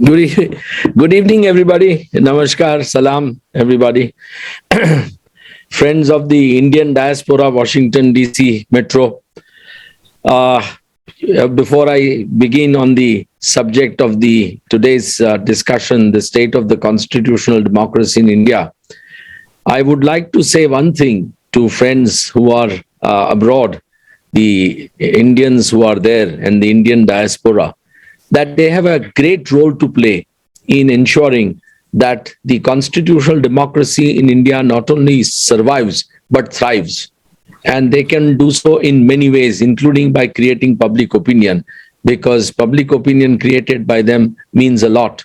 Good, good evening, everybody. Namaskar, salam, everybody. Friends of the Indian diaspora, Washington, D.C. Metro. Uh, Before I begin on the subject of the today's discussion, the state of the constitutional democracy in India, I would like to say one thing to friends who are abroad, the Indians who are there, and the Indian diaspora, that they have a great role to play in ensuring that the constitutional democracy in India not only survives but thrives. And they can do so in many ways, including by creating public opinion, because public opinion created by them means a lot.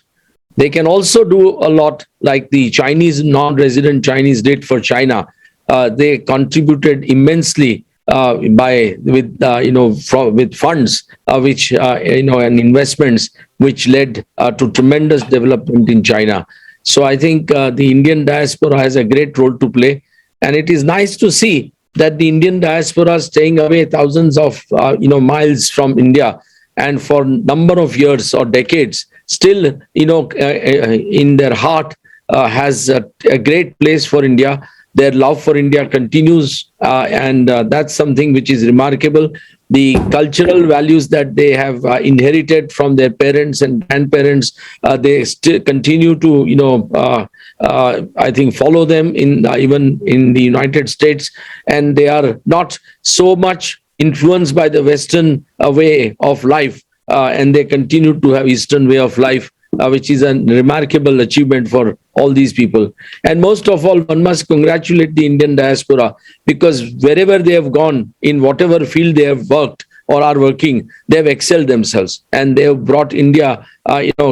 They can also do a lot like the Chinese non-resident Chinese did for China. They contributed immensely by with with funds which and investments which led to tremendous development in China. So I think the Indian diaspora has a great role to play, and it is nice to see that the Indian diaspora staying away thousands of miles from India, and for number of years or decades still in their heart has a great place for India. Their love for India continues, and that's something which is remarkable. The cultural values that they have inherited from their parents and grandparents, they still continue to, I think, follow them in even in the United States, and they are not so much influenced by the Western way of life, and they continue to have Eastern way of life, which is a remarkable achievement for all these people. And most of all, one must congratulate the Indian diaspora, because wherever they have gone, in whatever field they have worked or are working, they have excelled themselves, and they have brought India,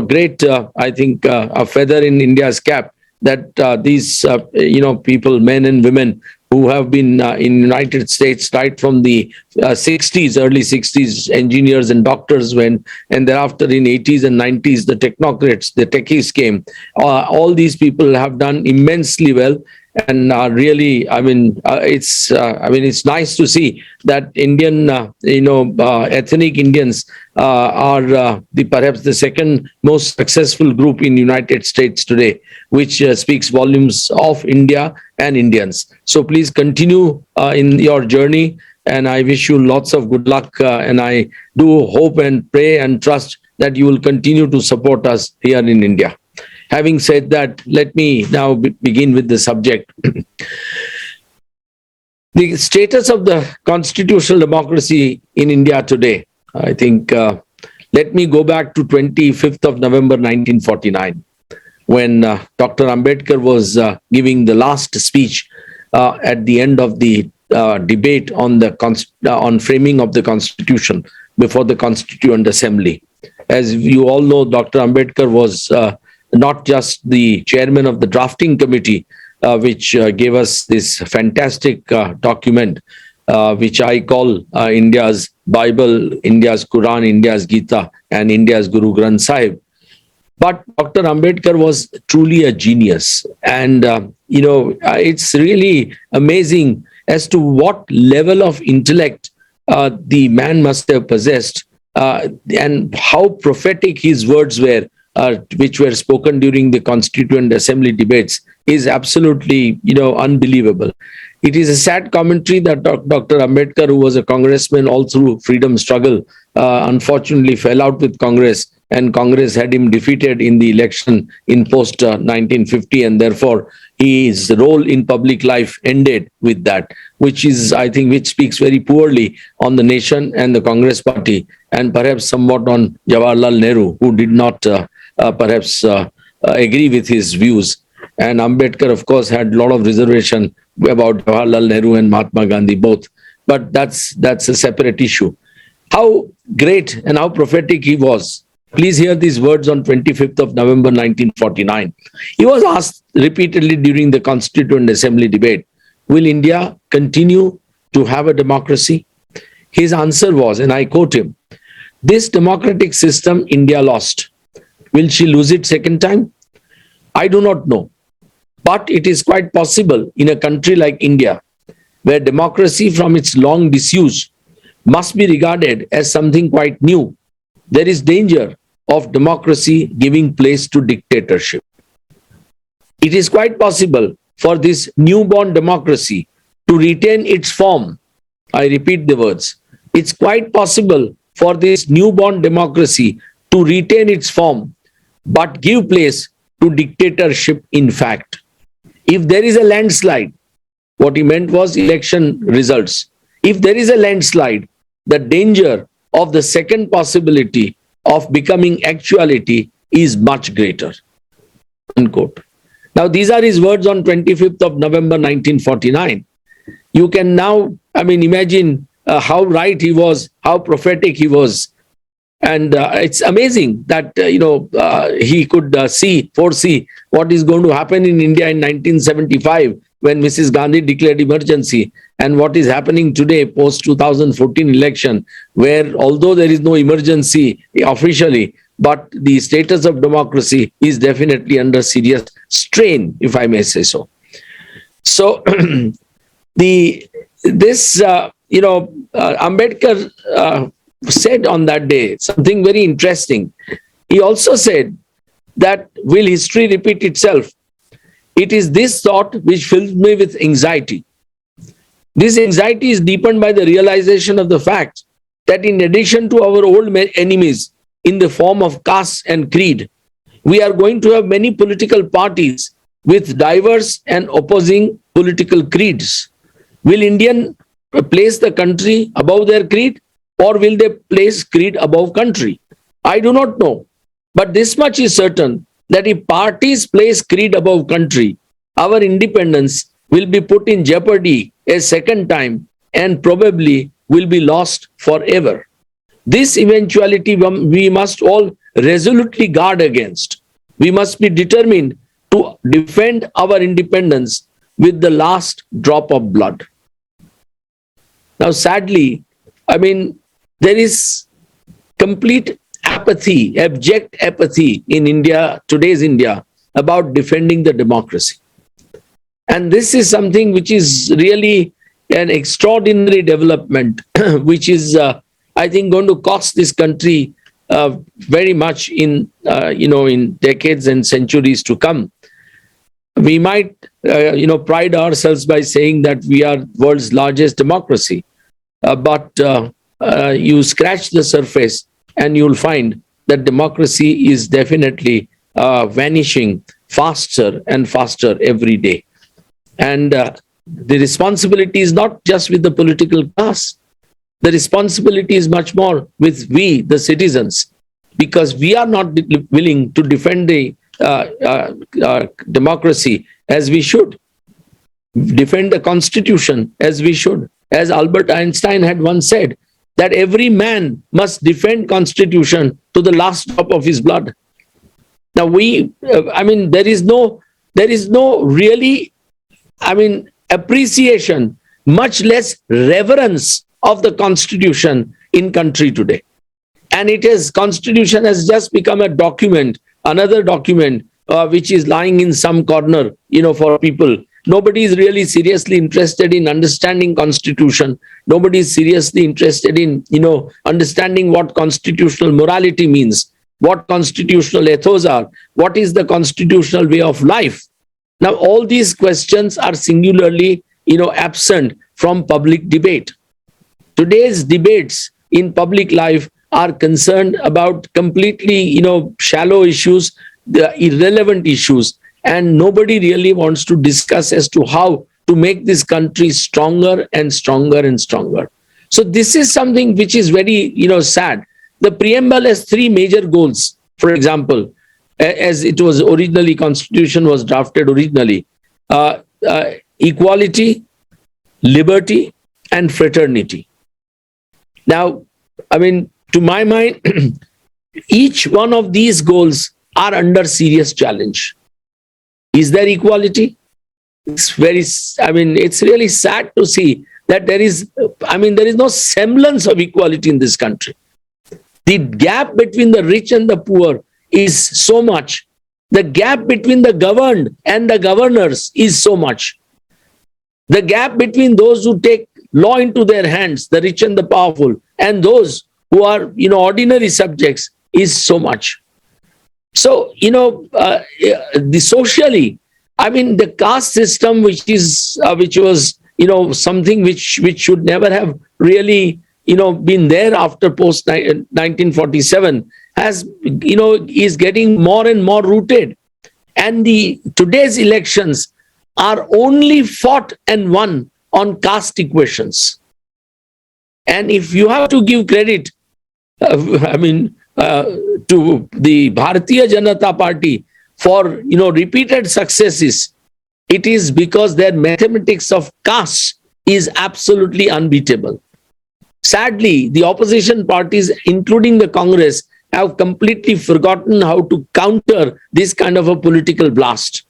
great, I think, a feather in India's cap, that these, people, men and women who have been in United States right from the 60s, early 60s, engineers and doctors went, and thereafter in 80s and 90s, the technocrats, the techies came. All these people have done immensely well, and really, it's nice to see that Indian, ethnic Indians are the perhaps the second most successful group in United States today, which speaks volumes of India and Indians. So please continue in your journey, and I wish you lots of good luck. And I do hope and pray and trust that you will continue to support us here in India. Having said that, let me now begin with the subject. The status of the constitutional democracy in India today, I think, let me go back to 25th of November 1949, when Dr. Ambedkar was giving the last speech at the end of the debate on the on framing of the Constitution before the Constituent Assembly. As you all know, Dr. Ambedkar was not just the chairman of the drafting committee, which gave us this fantastic document, which I call India's Bible, India's Quran, India's Gita, and India's Guru Granth Sahib. But Dr. Ambedkar was truly a genius. And, it's really amazing as to what level of intellect the man must have possessed, and how prophetic his words were, which were spoken during the Constituent Assembly debates, is absolutely, unbelievable. It is a sad commentary that Dr. Ambedkar, who was a congressman all through freedom struggle, unfortunately fell out with Congress, and Congress had him defeated in the election in post 1950, and therefore his role in public life ended with that, which is, I think, which speaks very poorly on the nation and the Congress party, and perhaps somewhat on Jawaharlal Nehru, who did not perhaps agree with his views. And Ambedkar, of course, had a lot of reservation about Jawaharlal Nehru and Mahatma Gandhi both, but that's a separate issue. How great and how prophetic he was. Please hear these words on 25th of November 1949. He was asked repeatedly during the Constituent Assembly debate, will India continue to have a democracy? His answer was, and I quote him, this democratic system India lost. Will she lose it second time? I do not know. But it is quite possible in a country like India, where democracy from its long disuse must be regarded as something quite new. There is danger of democracy giving place to dictatorship. It is quite possible for this newborn democracy to retain its form. I repeat the words. It's quite possible for this newborn democracy to retain its form, but give place to dictatorship in fact. If there is a landslide, what he meant was election results. If there is a landslide, the danger of the second possibility of becoming actuality is much greater. Unquote. Now, these are his words on 25th of November 1949. You can now, imagine how right he was, how prophetic he was. And it's amazing that, he could foresee what is going to happen in India in 1975 when Mrs. Gandhi declared emergency, and what is happening today post 2014 election, where although there is no emergency officially, but the status of democracy is definitely under serious strain, if I may say so. So, Ambedkar said on that day something very interesting. He also said that, will history repeat itself? It is this thought which fills me with anxiety. This anxiety is deepened by the realization of the fact that in addition to our old enemies in the form of caste and creed, we are going to have many political parties with diverse and opposing political creeds. Will Indian place the country above their creed, or will they place creed above country? I do not know. But this much is certain, that if parties place creed above country, our independence will be put in jeopardy a second time and probably will be lost forever. This eventuality we must all resolutely guard against. We must be determined to defend our independence with the last drop of blood. Now, sadly, there is complete apathy, abject apathy in India, today's India, about defending the democracy. And this is something which is really an extraordinary development, which is, I think, going to cost this country very much in decades and centuries to come. We might, pride ourselves by saying that we are world's largest democracy, but you scratch the surface and you'll find that democracy is definitely vanishing faster and faster every day. And the responsibility is not just with the political class. The responsibility is much more with we, the citizens, because we are not willing to defend the democracy as we should, defend the constitution as we should. As Albert Einstein had once said, that every man must defend constitution to the last drop of his blood. Now there is no really, appreciation, much less reverence of the constitution in country today. And constitution has just become a document, another document, which is lying in some corner, for people. Nobody is really seriously interested in understanding constitution. Nobody is seriously interested in, understanding what constitutional morality means, what constitutional ethos are, what is the constitutional way of life. Now, all these questions are singularly, absent from public debate. Today's debates in public life are concerned about completely, shallow issues, the irrelevant issues, and nobody really wants to discuss as to how to make this country stronger and stronger and stronger. So this is something which is very, sad. The preamble has three major goals. For example, as it was originally, Constitution was drafted originally, equality, liberty, and fraternity. Now, to my mind, each one of these goals are under serious challenge. Is there equality? It's really sad to see that there is no semblance of equality in this country. The gap between the rich and the poor is so much. The gap between the governed and the governors is so much. The gap between those who take law into their hands, the rich and the powerful, and those who are, ordinary subjects, is so much. So, the socially, I mean, the caste system, which was, something which should never have really, been there after post 1947, has, is getting more and more rooted. And the today's elections are only fought and won on caste equations. And if you have to give credit, to the Bharatiya Janata Party for, repeated successes, it is because their mathematics of caste is absolutely unbeatable. Sadly, the opposition parties, including the Congress, have completely forgotten how to counter this kind of a political blast.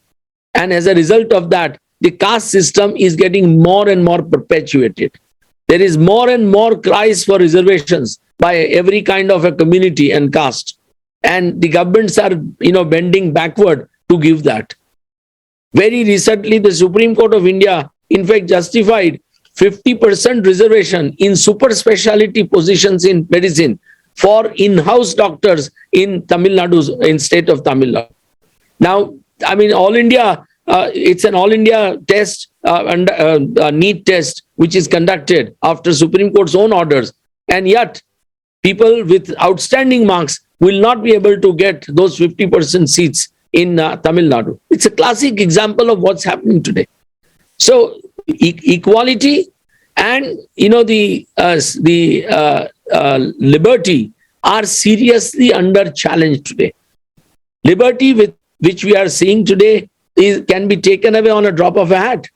And as a result of that, the caste system is getting more and more perpetuated. There is more and more cries for reservations by every kind of a community and caste. And the governments are, bending backward to give that. Very recently, the Supreme Court of India, in fact, justified 50% reservation in super specialty positions in medicine for in-house doctors in Tamil Nadu, in state of Tamil Nadu. Now, all India, it's an all India test, NEET test, which is conducted after Supreme Court's own orders. And yet, people with outstanding marks will not be able to get those 50% seats in Tamil Nadu. It's a classic example of what's happening today. So, equality and, the liberty are seriously under challenge today. Liberty, which we are seeing today, can be taken away on a drop of a hat.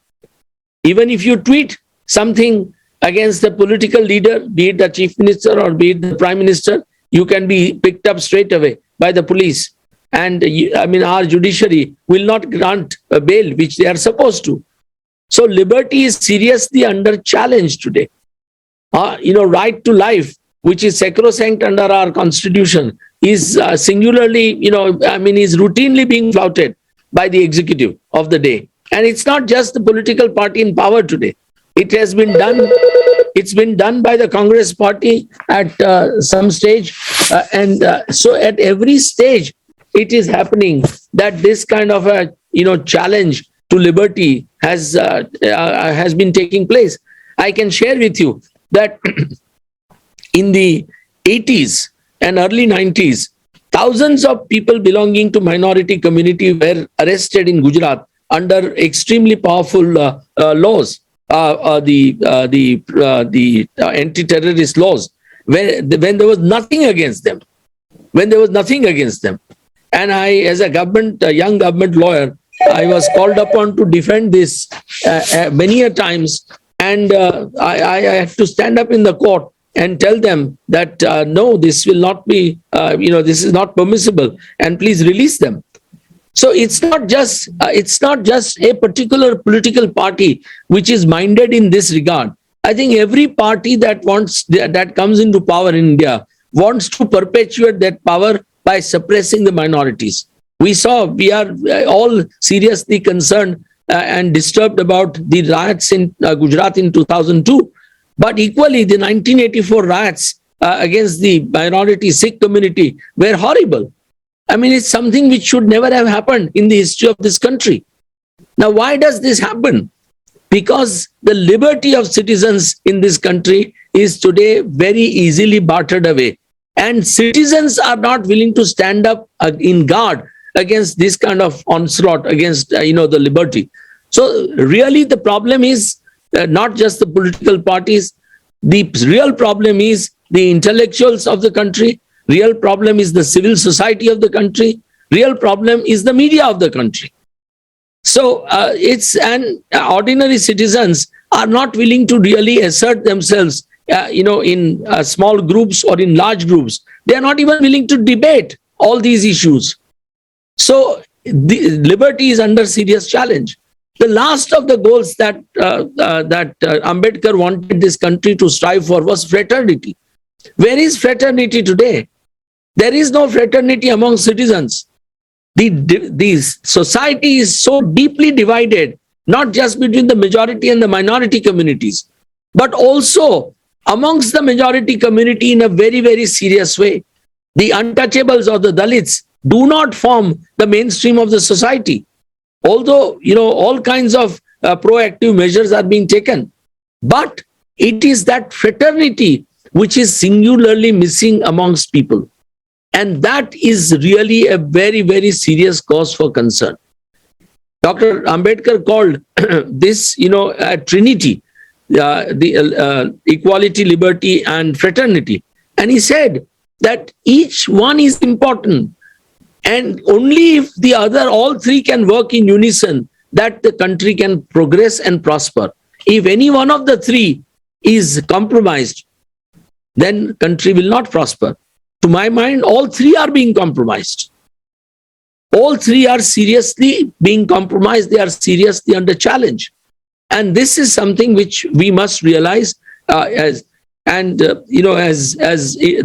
Even if you tweet something against the political leader, be it the chief minister or be it the prime minister, you can be picked up straight away by the police. And our judiciary will not grant a bail, which they are supposed to. So liberty is seriously under challenge today. Right to life, which is sacrosanct under our constitution, is singularly, is routinely being flouted by the executive of the day. And it's not just the political party in power today. It has been done. It's been done by the Congress party at some stage. So at every stage, it is happening that this kind of a, challenge to liberty has been taking place. I can share with you that in the 80s and early 90s, thousands of people belonging to minority community were arrested in Gujarat under extremely powerful laws, the anti-terrorist laws, when there was nothing against them. And I, as a young government lawyer, I was called upon to defend this many a times, and I had to stand up in the court and tell them that no, this will not be, this is not permissible, and please release them. So it's not just a particular political party which is minded in this regard. I think every party that comes into power in India wants to perpetuate that power by suppressing the minorities. We are all seriously concerned and disturbed about the riots in Gujarat in 2002. But equally, the 1984 riots against the minority Sikh community were horrible. It's something which should never have happened in the history of this country. Now, why does this happen? Because the liberty of citizens in this country is today very easily bartered away. And citizens are not willing to stand up in guard against this kind of onslaught against, the liberty. So really the problem is not just the political parties. The real problem is the intellectuals of the country. Real problem is the civil society of the country. Real problem is the media of the country. So ordinary citizens are not willing to really assert themselves, in small groups or in large groups. They are not even willing to debate all these issues. So the liberty is under serious challenge. The last of the goals that Ambedkar wanted this country to strive for was fraternity. Where is fraternity today? There is no fraternity among citizens. The society is so deeply divided, not just between the majority and the minority communities, but also amongst the majority community in a very, very serious way. The untouchables or the Dalits do not form the mainstream of the society. Although, all kinds of proactive measures are being taken. But it is that fraternity which is singularly missing amongst people. And that is really a very, very serious cause for concern. Dr. Ambedkar called this, a trinity, the equality, liberty, and fraternity. And he said that each one is important. And only if the other, all three can work in unison, that the country can progress and prosper. If any one of the three is compromised, then country will not prosper. To my mind, all three are being compromised. All three are seriously being compromised. They are seriously under challenge. And this is something which we must realize as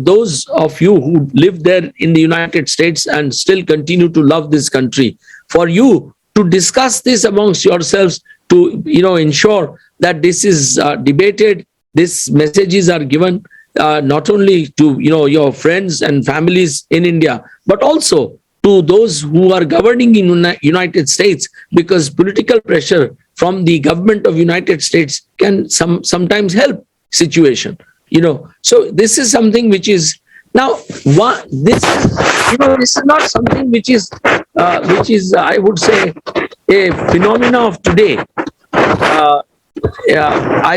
those of you who live there in the United States and still continue to love this country, for you to discuss this amongst yourselves, to ensure that this is debated, these messages are given not only to your friends and families in India, but also to those who are governing in United States, because political pressure from the government of United States can sometimes help situation. So this is something which is now this is not something which is I would say a phenomena of today. I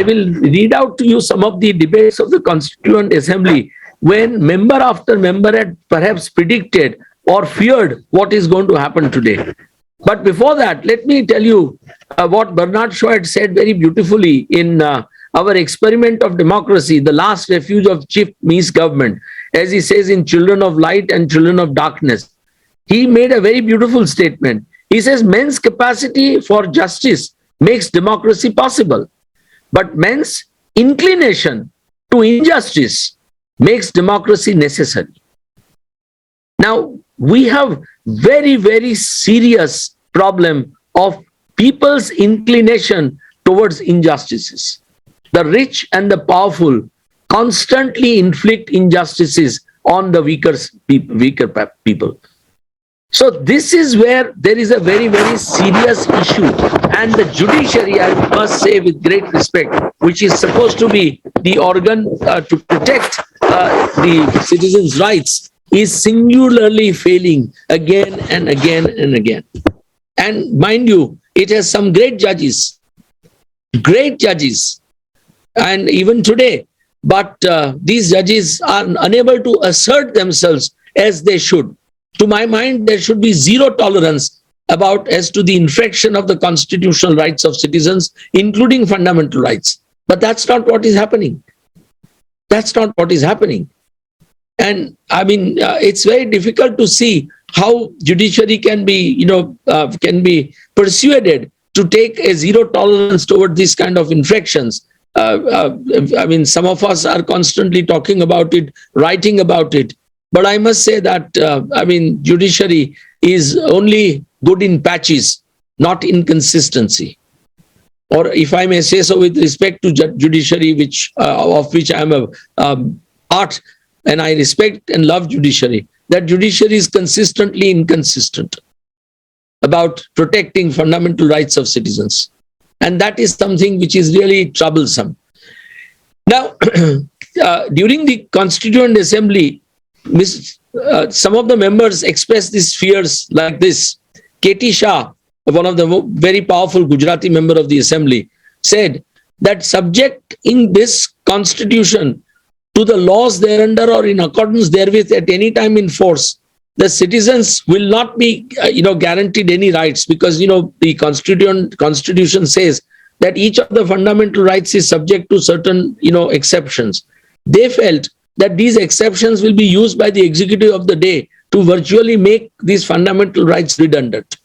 will read out to you some of the debates of the Constituent Assembly when member after member had perhaps predicted or feared what is going to happen today. But before that, let me tell you what Bernard Shaw had said very beautifully in our experiment of democracy, the last refuge of Chief Mies government, as he says in Children of Light and Children of Darkness. He made a very beautiful statement. He says, men's capacity for justice makes democracy possible, but men's inclination to injustice makes democracy necessary. Now, we have very, very serious problem of people's inclination towards injustices. The rich and the powerful constantly inflict injustices on the weaker people. So this is where there is a very, very serious issue. And the judiciary, I must say with great respect, which is supposed to be the organ to protect the citizens' rights, is singularly failing again and again and again. And mind you, it has some great judges, and even today, but these judges are unable to assert themselves as they should. To my mind, there should be zero tolerance as to the infraction of the constitutional rights of citizens, including fundamental rights. But that's not what is happening. That's not what is happening. And I mean, it's very difficult to see how judiciary can be persuaded to take a zero tolerance toward these kind of infractions. I mean, some of us are constantly talking about it, writing about it. But I must say that, judiciary is only good in patches, not in consistency. Or if I may say so with respect to judiciary, of which I am a part, and I respect and love judiciary, that judiciary is consistently inconsistent about protecting fundamental rights of citizens. And that is something which is really troublesome. Now, during the Constituent Assembly, some of the members expressed these fears like this. K.T. Shah, one of the very powerful Gujarati member of the Assembly, said that subject in this constitution to the laws thereunder or in accordance therewith at any time in force, the citizens will not be guaranteed any rights, because the constitution says that each of the fundamental rights is subject to certain exceptions. They felt that these exceptions will be used by the executive of the day to virtually make these fundamental rights redundant.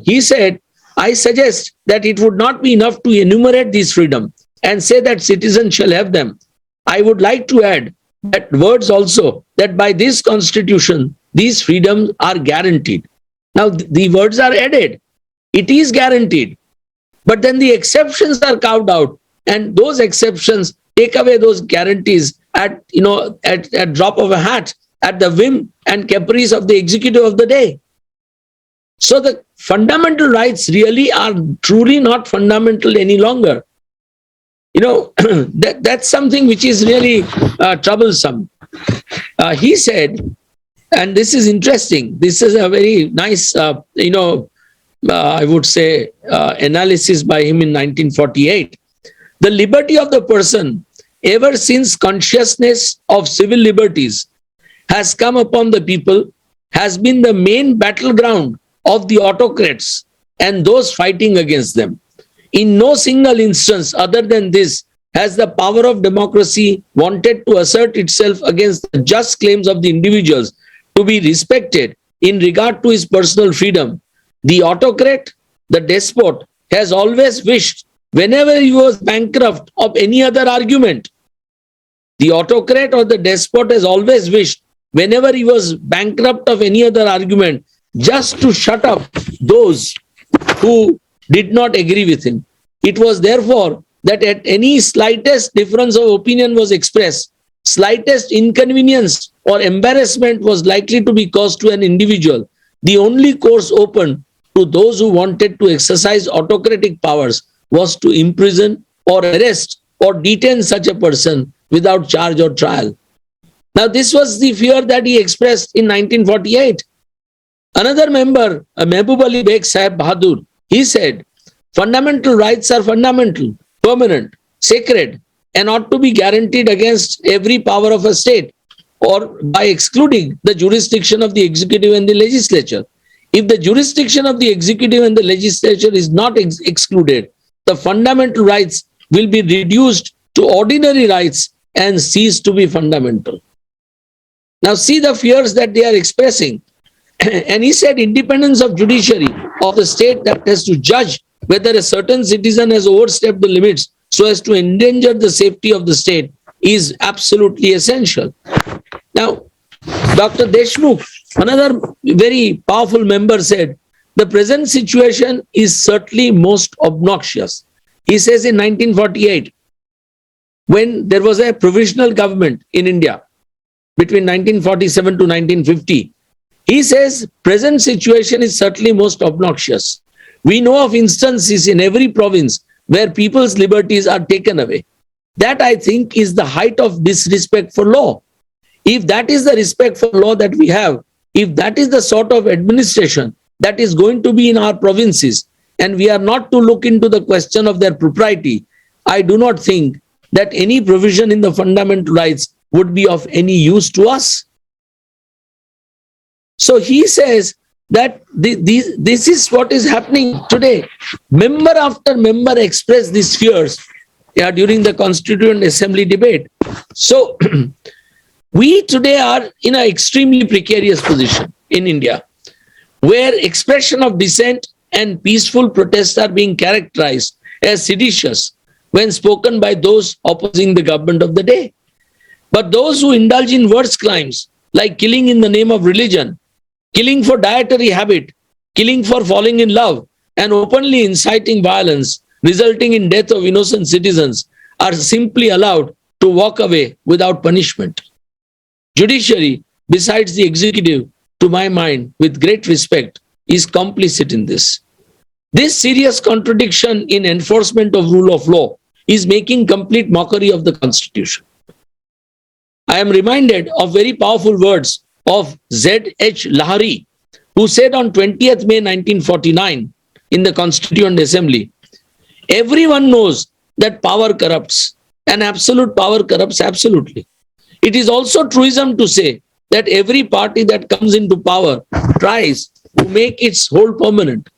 He said, I suggest that it would not be enough to enumerate these freedom and say that citizens shall have them. I would like to add that words also, that by this constitution, these freedoms are guaranteed. Now, the words are added. It is guaranteed. But then the exceptions are carved out, and those exceptions take away those guarantees at drop of a hat. at the whim and caprice of the executive of the day. So the fundamental rights really are truly not fundamental any longer. That's something which is really troublesome. He said, and this is interesting, this is a very nice, I would say, analysis by him in 1948. The liberty of the person, ever since consciousness of civil liberties has come upon the people, has been the main battleground of the autocrats and those fighting against them. In no single instance other than this has the power of democracy wanted to assert itself against the just claims of the individuals to be respected in regard to his personal freedom. The autocrat, the despot, has always wished, whenever he was bankrupt of any other argument, the autocrat or the despot has always wished, whenever he was bankrupt of any other argument, just to shut up those who did not agree with him. It was therefore that at any slightest difference of opinion was expressed, slightest inconvenience or embarrassment was likely to be caused to an individual, the only course open to those who wanted to exercise autocratic powers was to imprison or arrest or detain such a person without charge or trial. Now, this was the fear that he expressed in 1948. Another member, Mehboob Ali Beg Sahib Bahadur, he said, fundamental rights are fundamental, permanent, sacred, and ought to be guaranteed against every power of a state or by excluding the jurisdiction of the executive and the legislature. If the jurisdiction of the executive and the legislature is not excluded, the fundamental rights will be reduced to ordinary rights and cease to be fundamental. Now see the fears that they are expressing. And he said independence of judiciary of the state that has to judge whether a certain citizen has overstepped the limits so as to endanger the safety of the state is absolutely essential. Now, Dr. Deshmukh, another very powerful member, said, the present situation is certainly most obnoxious. He says in 1948, when there was a provisional government in India between 1947 to 1950, he says, present situation is certainly most obnoxious. We know of instances in every province where people's liberties are taken away. That, I think, is the height of disrespect for law. If that is the respect for law that we have, if that is the sort of administration that is going to be in our provinces, and we are not to look into the question of their propriety, I do not think that any provision in the fundamental rights would be of any use to us. So he says that this is what is happening today. Member after member expressed these fears during the Constituent Assembly debate. So we today are in an extremely precarious position in India, where expression of dissent and peaceful protests are being characterized as seditious when spoken by those opposing the government of the day. But those who indulge in worse crimes, like killing in the name of religion, killing for dietary habit, killing for falling in love, and openly inciting violence, resulting in death of innocent citizens, are simply allowed to walk away without punishment. Judiciary, besides the executive, to my mind, with great respect, is complicit in this. This serious contradiction in enforcement of rule of law is making complete mockery of the Constitution. I am reminded of very powerful words of Z.H. Lahari, who said on 20th May 1949 in the Constituent Assembly, everyone knows that power corrupts, and absolute power corrupts absolutely. It is also truism to say that every party that comes into power tries to make its hold permanent.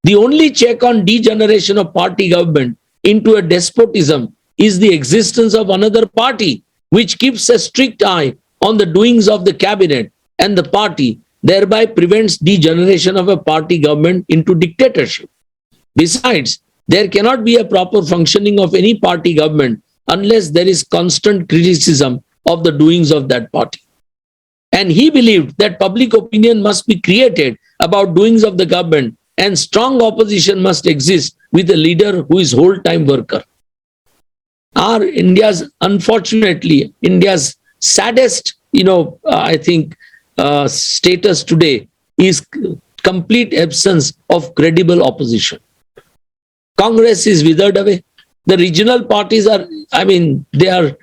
The only check on degeneration of party government into a despotism is the existence of another party, which keeps a strict eye on the doings of the cabinet and the party, thereby prevents degeneration of a party government into dictatorship. Besides, there cannot be a proper functioning of any party government unless there is constant criticism of the doings of that party. And he believed that public opinion must be created about doings of the government and strong opposition must exist with a leader who is whole-time worker. Unfortunately, India's saddest I think, status today is complete absence of credible opposition. Congress is withered away. The regional parties are, they are,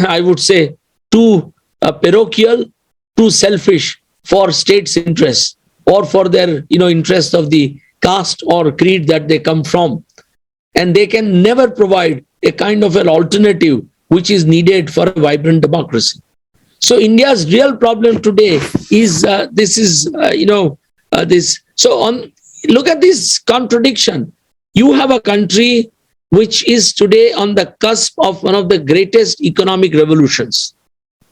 I would say, too parochial, too selfish for states' interests or for their, interest of the caste or creed that they come from. And they can never provide a kind of an alternative which is needed for a vibrant democracy. So India's real problem today is this. So look at this contradiction. You have a country which is today on the cusp of one of the greatest economic revolutions.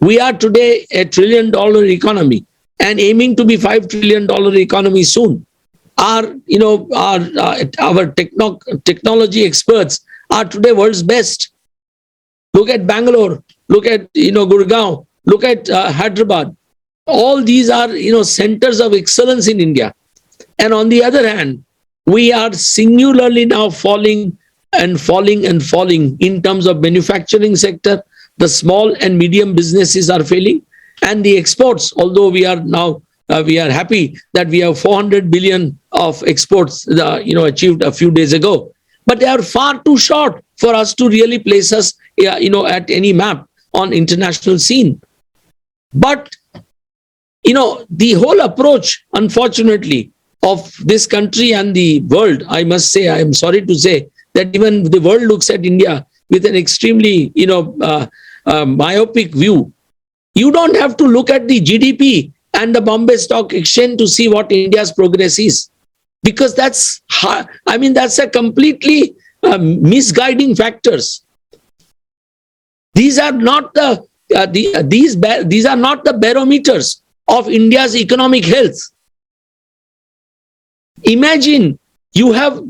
We are today a $1 trillion economy and aiming to be $5 trillion economy soon. Our technology experts are today world's best. Look at Bangalore, look at Gurgaon, look at Hyderabad. All these are centers of excellence in India. And on the other hand, we are singularly now falling in terms of manufacturing sector. The small and medium businesses are failing, and the exports. Although we are happy that we have 400 billion of exports, achieved a few days ago, but they are far too short for us to really place us, at any map on international scene. But the whole approach, unfortunately, of this country and the world, I must say, I am sorry to say that even the world looks at India with an extremely, myopic view. You don't have to look at the GDP and the Bombay Stock Exchange to see what India's progress is, because that's a completely misguiding factors. These are not these are not the barometers of India's economic health. Imagine you have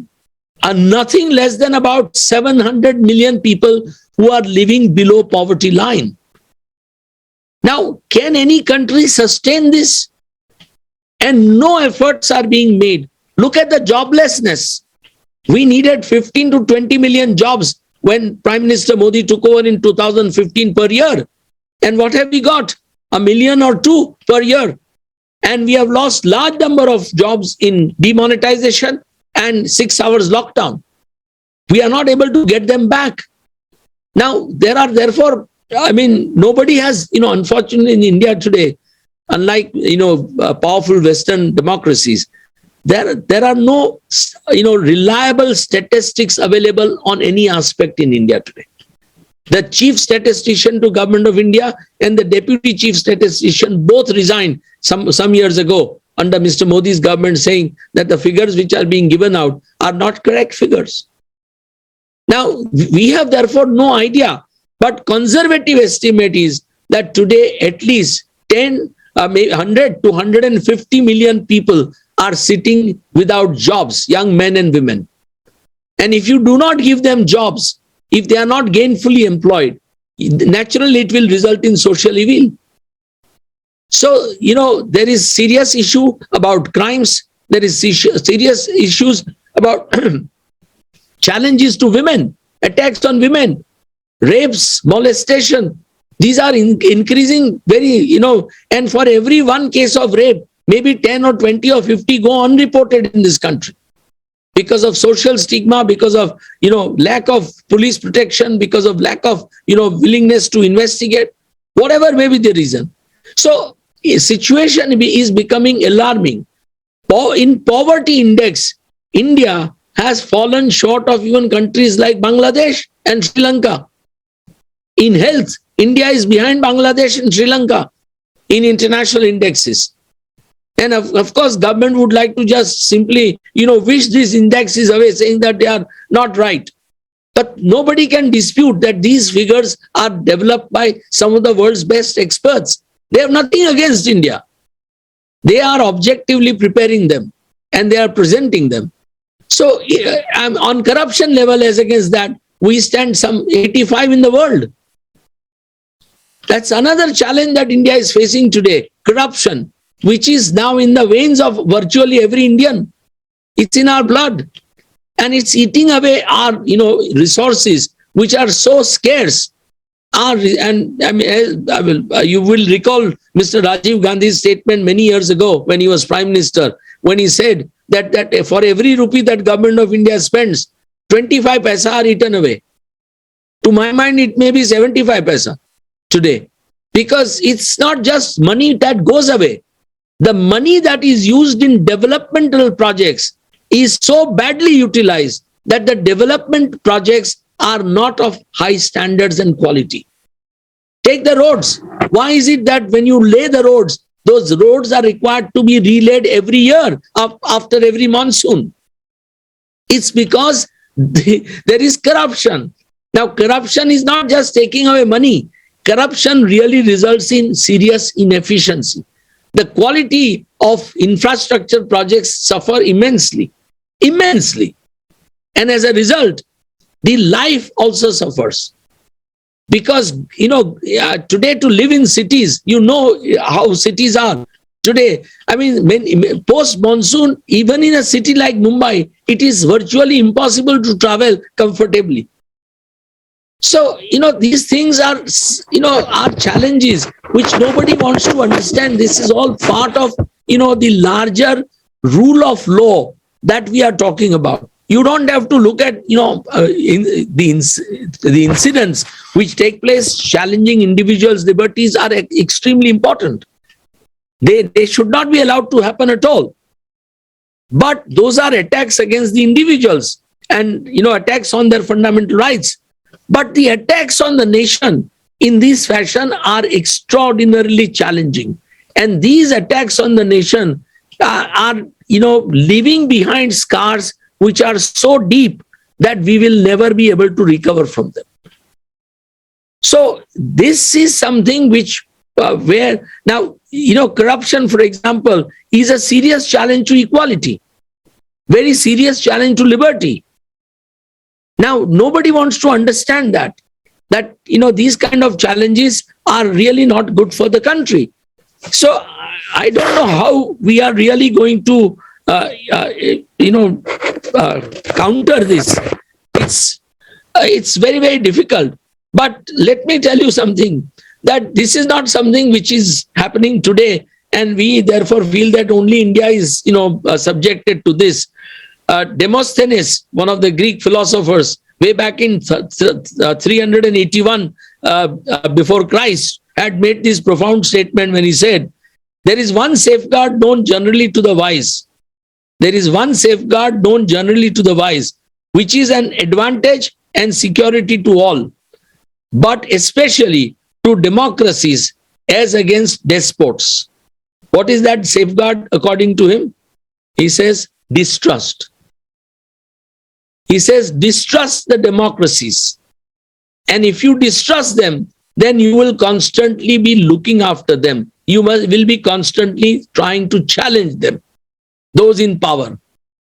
nothing less than about 700 million people who are living below poverty line. Now, can any country sustain this? And no efforts are being made. Look at the joblessness. We needed 15 to 20 million jobs when Prime Minister Modi took over in 2015 per year. And what have we got? 1 million or 2 per year. And we have lost large number of jobs in demonetization and 6 hours lockdown. We are not able to get them back. Now, therefore, nobody has, unfortunately in India today, unlike, powerful Western democracies, there are no, reliable statistics available on any aspect in India today. The chief statistician to Government of India and the deputy chief statistician both resigned some years ago under Mr. Modi's government, saying that the figures which are being given out are not correct figures. Now, we have therefore no idea, but conservative estimate is that today at least 100 to 150 million people are sitting without jobs, young men and women. And if you do not give them jobs, if they are not gainfully employed, naturally it will result in social evil. So, there is serious issue about crimes. There is serious issues about challenges to women, attacks on women, rapes, molestation. These are increasing very, and for every one case of rape, maybe 10 or 20 or 50 go unreported in this country because of social stigma, because of, lack of police protection, because of lack of, willingness to investigate, whatever may be the reason. So a situation is becoming alarming. In poverty index, India has fallen short of even countries like Bangladesh and Sri Lanka. In health, India is behind Bangladesh and Sri Lanka in international indexes. And of course, government would like to just simply, wish these indexes away, saying that they are not right. But nobody can dispute that these figures are developed by some of the world's best experts. They have nothing against India. They are objectively preparing them and they are presenting them. So on corruption level, as against that, we stand some 85 in the world. That's another challenge that India is facing today, corruption, which is now in the veins of virtually every Indian. It's in our blood. And it's eating away our, resources, which are so scarce. and I mean, you will recall Mr. Rajiv Gandhi's statement many years ago when he was Prime Minister, when he said that for every rupee that Government of India spends, 25 paisa are eaten away. To my mind, it may be 75 paisa today, because it's not just money that goes away. The money that is used in developmental projects is so badly utilized that the development projects are not of high standards and quality. Take the roads. Why is it that when you lay the roads, those roads are required to be relaid every year after every monsoon? It's because there is corruption. Now, corruption is not just taking away money. Corruption really results in serious inefficiency. The quality of infrastructure projects suffer immensely. And as a result, the life also suffers. Because, today to live in cities, you know how cities are. Today, I mean, post-monsoon, even in a city like Mumbai, it is virtually impossible to travel comfortably. So, these things are challenges which nobody wants to understand. This is all part of, the larger rule of law that we are talking about. You don't have to look at, the incidents which take place challenging individuals' liberties are extremely important. They should not be allowed to happen at all. But those are attacks against the individuals and, attacks on their fundamental rights. But the attacks on the nation in this fashion are extraordinarily challenging. And these attacks on the nation are leaving behind scars which are so deep that we will never be able to recover from them. So this is something which, where now, corruption, for example, is a serious challenge to equality, very serious challenge to liberty. Now, nobody wants to understand that these kind of challenges are really not good for the country. So I don't know how we are really going to, counter this. It's very, very difficult. But let me tell you something, that this is not something which is happening today, and we therefore feel that only India is, subjected to this. Demosthenes, one of the Greek philosophers, way back in 381 before Christ, had made this profound statement when he said, "There is one safeguard known generally to the wise. There is one safeguard known generally to the wise, which is an advantage and security to all, but especially to democracies as against despots." What is that safeguard according to him? He says, distrust. He says, distrust the democracies. And if you distrust them, then you will constantly be looking after them. You will be constantly trying to challenge them, those in power.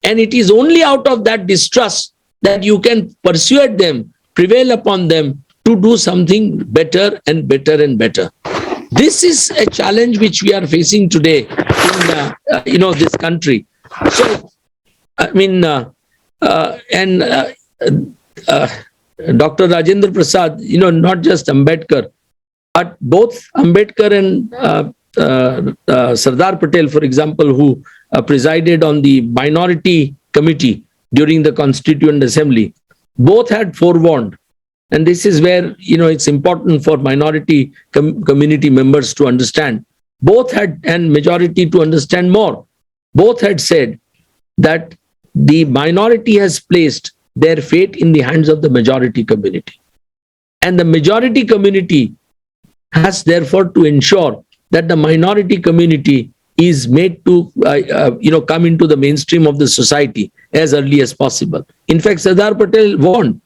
And it is only out of that distrust that you can persuade them, prevail upon them to do something better and better and better. This is a challenge which we are facing today in this country. So, I mean, Dr. Rajendra Prasad, not just Ambedkar, but both Ambedkar and Sardar Patel, for example, who presided on the minority committee during the Constituent Assembly, both had forewarned. And this is where, it's important for minority community members to understand. Both had, and majority to understand more. Both had said that the minority has placed their fate in the hands of the majority community. And the majority community has therefore to ensure that the minority community is made to, come into the mainstream of the society as early as possible. In fact, Sardar Patel warned,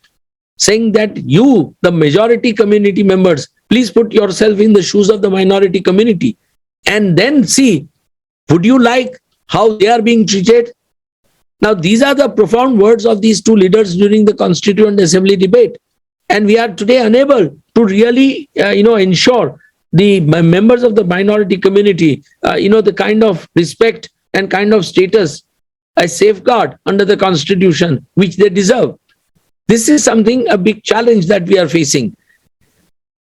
saying that you, the majority community members, please put yourself in the shoes of the minority community and then see, would you like how they are being treated? Now, these are the profound words of these two leaders during the Constituent Assembly debate. And we are today unable to really, ensure the members of the minority community, the kind of respect and kind of status, a safeguard under the Constitution, which they deserve. This is something, a big challenge that we are facing.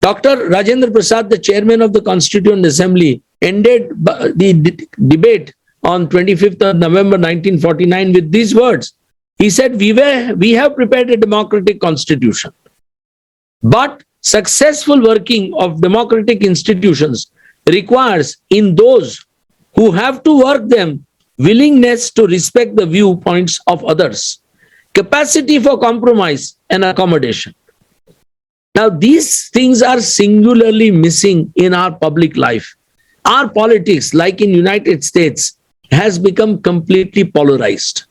Dr. Rajendra Prasad, the chairman of the Constituent Assembly, ended the debate on 25th of November 1949 with these words. He said, we have prepared a democratic constitution, but successful working of democratic institutions requires in those who have to work them willingness to respect the viewpoints of others, capacity for compromise and accommodation. Now, these things are singularly missing in our public life. Our politics, like in United States, has become completely polarized.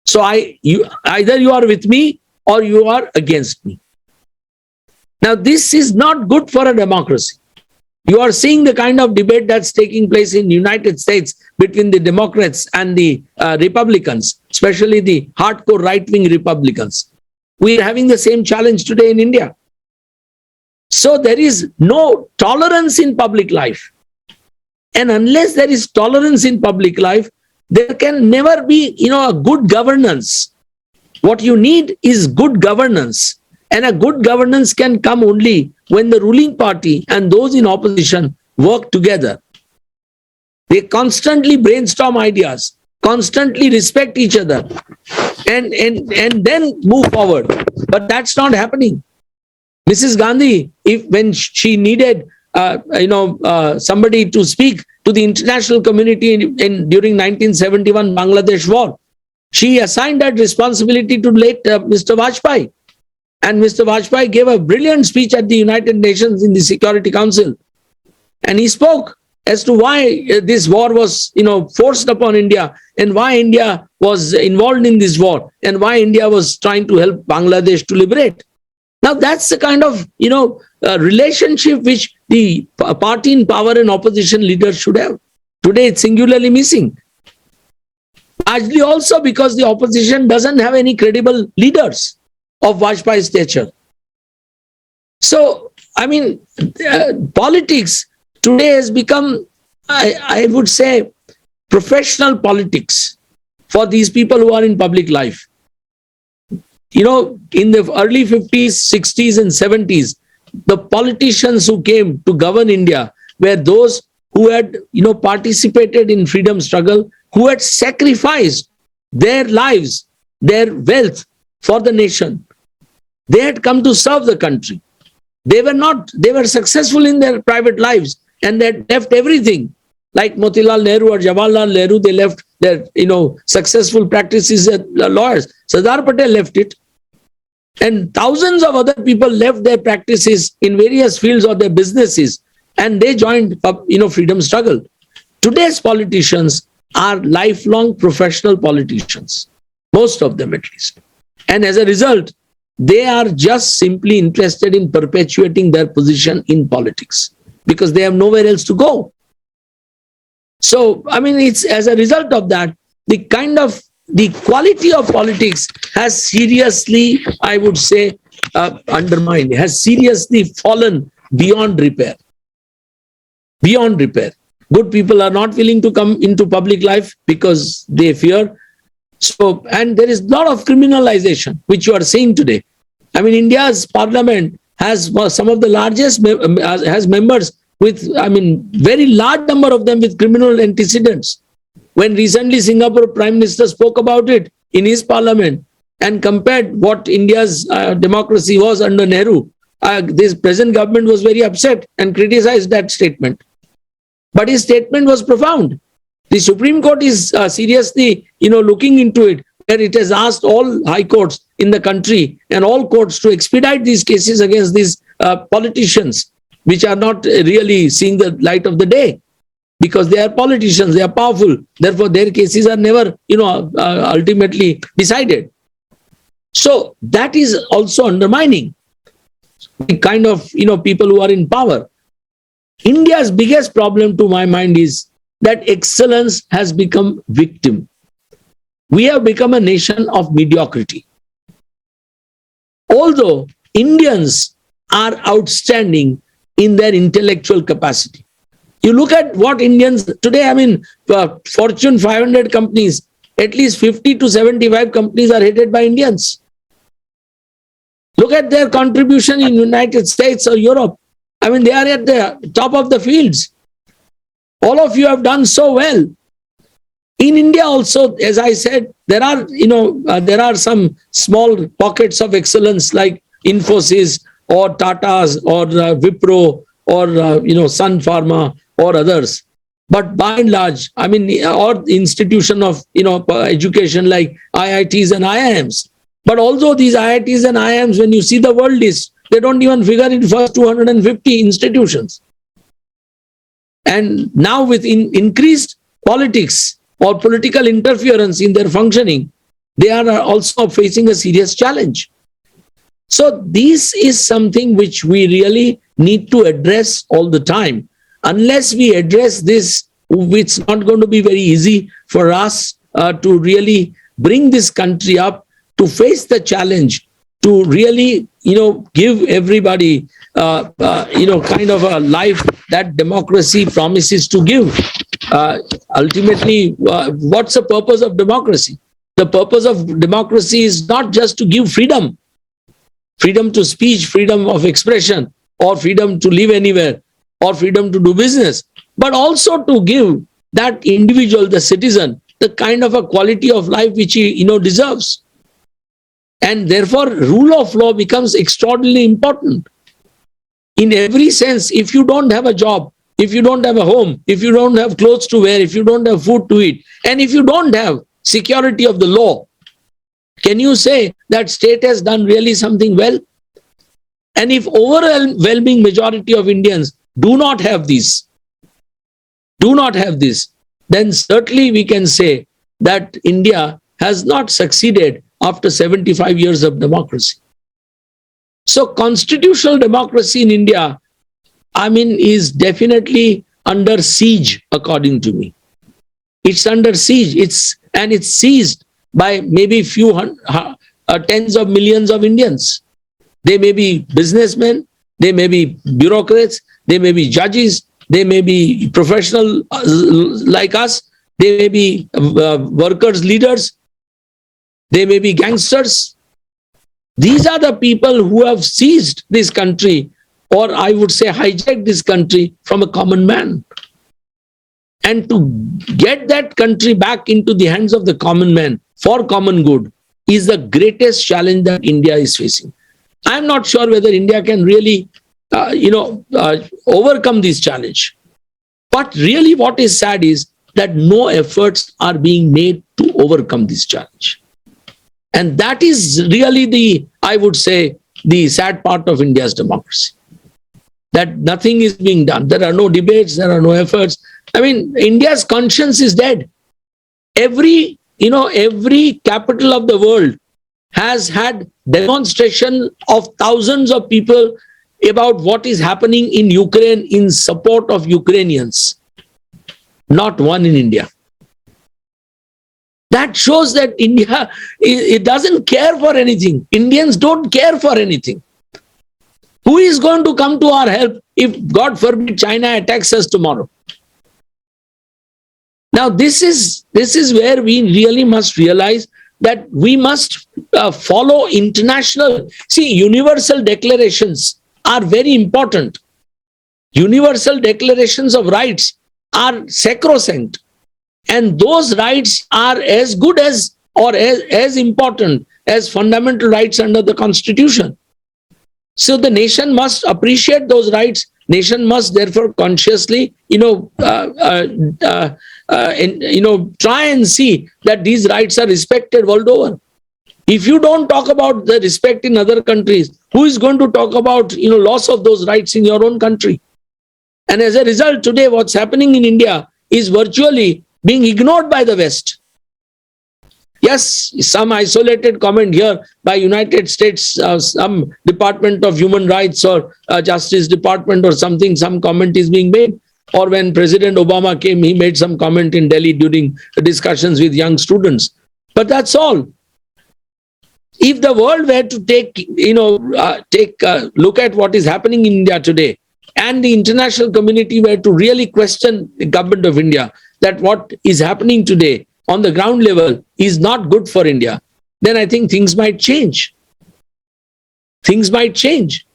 So either you are with me or you are against me. Now, this is not good for a democracy. You are seeing the kind of debate that's taking place in the United States between the Democrats and the Republicans, especially the hardcore right-wing Republicans. We are having the same challenge today in India. So there is no tolerance in public life. And unless there is tolerance in public life, there can never be, a good governance. What you need is good governance. And a good governance can come only when the ruling party and those in opposition work together. They constantly brainstorm ideas, constantly respect each other, and then move forward. But that's not happening. Mrs. Gandhi, when she needed somebody to speak to the international community during 1971 Bangladesh war, she assigned that responsibility to late Mr. Vajpayee. And Mr. Vajpayee gave a brilliant speech at the United Nations in the Security Council. And he spoke as to why this war was, forced upon India, and why India was involved in this war, and why India was trying to help Bangladesh to liberate. Now, that's the kind of, relationship which the party in power and opposition leaders should have. Today, it's singularly missing. Largely also because the opposition doesn't have any credible leaders of Vajpayee's stature. So, politics today has become, I would say, professional politics for these people who are in public life. In the early 50s, 60s, and 70s, the politicians who came to govern India were those who had, participated in freedom struggle, who had sacrificed their lives, their wealth for the nation. They had come to serve the country. They were successful in their private lives, and they had left everything. Like Motilal Nehru or Jawaharlal Nehru, they left their, successful practices as lawyers. Sardar Patel left it. And thousands of other people left their practices in various fields of their businesses, and they joined, freedom struggle. Today's politicians are lifelong professional politicians, most of them at least. And as a result, they are just simply interested in perpetuating their position in politics because they have nowhere else to go. So, it's as a result of that, the quality of politics has seriously, I would say, undermined, has seriously fallen beyond repair. Beyond repair. Good people are not willing to come into public life because they fear. So, and there is a lot of criminalization, which you are seeing today. India's parliament has some of the largest, has members with, very large number of them with criminal antecedents. When recently Singapore Prime Minister spoke about it in his parliament and compared what India's democracy was under Nehru, this present government was very upset and criticized that statement. But his statement was profound. The Supreme Court is seriously, looking into it, where it has asked all high courts in the country and all courts to expedite these cases against these politicians, which are not really seeing the light of the day because they are politicians, they are powerful. Therefore, their cases are never, ultimately decided. So that is also undermining the kind of, people who are in power. India's biggest problem, to my mind, is that excellence has become victim. We have become a nation of mediocrity. Although Indians are outstanding in their intellectual capacity. You look at what Indians today, Fortune 500 companies, at least 50 to 75 companies are headed by Indians. Look at their contribution in United States or Europe. I mean, they are at the top of the fields. All of you have done so well. In India also, as I said, there are some small pockets of excellence like Infosys or Tata's or Wipro or Sun Pharma or others. But by and large, I mean, or institution of education like IITs and IIMs. But although these IITs and IIMs, when you see the world list, they don't even figure in first 250 institutions. And now with increased politics or political interference in their functioning, they are also facing a serious challenge. So this is something which we really need to address all the time. Unless we address this, it's not going to be very easy for us to really bring this country up to face the challenge, to really, give everybody, kind of a life that democracy promises to give. Ultimately, what's the purpose of democracy? The purpose of democracy is not just to give freedom to speech, freedom of expression, or freedom to live anywhere, or freedom to do business, but also to give that individual, the citizen, the kind of a quality of life which he deserves. And therefore, rule of law becomes extraordinarily important. In every sense, if you don't have a job, if you don't have a home, if you don't have clothes to wear, if you don't have food to eat, and if you don't have security of the law, can you say that state has done really something well? And if overwhelming majority of Indians do not have this, then certainly we can say that India has not succeeded after 75 years of democracy. So constitutional democracy in India, I mean, is definitely under siege, according to me. It's under siege. It's seized by maybe tens of millions of Indians. They may be businessmen, they may be bureaucrats, they may be judges, they may be professionals like us, they may be workers, leaders, they may be gangsters. These are the people who have seized this country, or I would say hijacked this country from a common man. And to get that country back into the hands of the common man for common good is the greatest challenge that India is facing. I'm not sure whether India can really, overcome this challenge. But really what is sad is that no efforts are being made to overcome this challenge. And that is really I would say, the sad part of India's democracy. That nothing is being done. There are no debates, there are no efforts. I mean, India's conscience is dead. Every capital of the world has had demonstration of thousands of people about what is happening in Ukraine in support of Ukrainians. Not one in India. That shows that India, it doesn't care for anything. Indians don't care for anything. Who is going to come to our help if, God forbid, China attacks us tomorrow? Now, this is where we really must realize that we must follow international. See, universal declarations are very important. Universal declarations of rights are sacrosanct. And those rights are as good as or as important as fundamental rights under the Constitution. So the nation must appreciate those rights. Nation must therefore consciously, try and see that these rights are respected world over. If you don't talk about the respect in other countries, who is going to talk about, loss of those rights in your own country? And as a result, today what's happening in India is virtually being ignored by the West. Yes, some isolated comment here by United States, some Department of Human Rights or Justice Department or something, some comment is being made. Or when President Obama came, he made some comment in Delhi during discussions with young students. But that's all. If the world were to take a look at what is happening in India today, and the international community were to really question the government of India, that what is happening today on the ground level is not good for India, then I think things might change. things might change.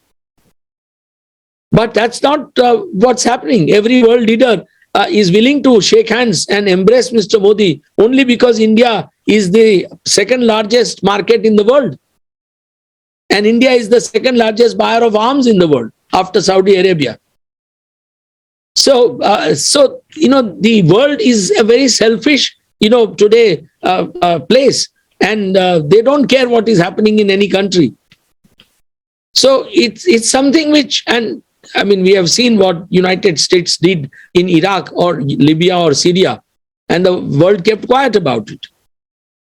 But that's not what's happening. Every world leader is willing to shake hands and embrace Mr. Modi only because India is the second largest market in the world. And India is the second largest buyer of arms in the world after Saudi Arabia. So, the world is a very selfish, today place, and they don't care what is happening in any country. So it's something which, and I mean, we have seen what United States did in Iraq or Libya or Syria, and the world kept quiet about it.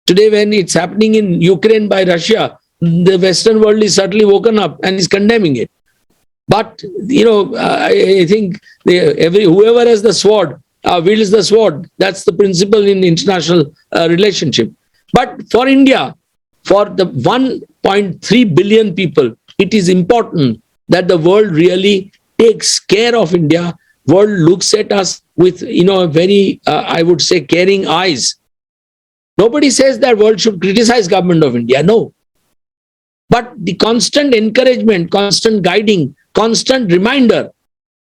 Today, when it's happening in Ukraine by Russia, the Western world is certainly woken up and is condemning it. But, I think whoever has the sword wields the sword. That's the principle in international relationship. But for India, for the 1.3 billion people, it is important that the world really takes care of India. World looks at us with, a very, I would say, caring eyes. Nobody says that world should criticize government of India. No. But the constant encouragement, constant guiding, constant reminder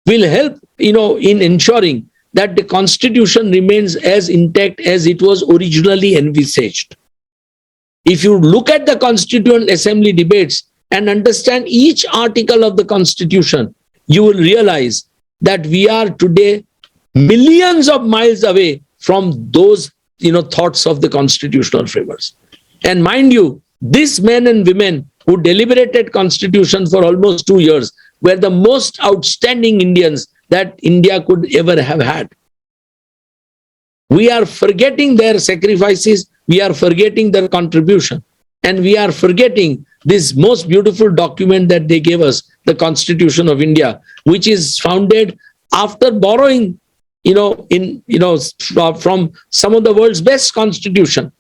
will help, in ensuring that the constitution remains as intact as it was originally envisaged. If you look at the Constituent Assembly debates and understand each article of the Constitution, you will realize that we are today millions of miles away from those, thoughts of the constitutional framers. And mind you, these men and women who deliberated Constitution for almost 2 years were the most outstanding Indians that India could ever have had. We are forgetting their sacrifices, we are forgetting their contribution, and we are forgetting this most beautiful document that they gave us, the Constitution of India, which is founded after borrowing, from some of the world's best constitution.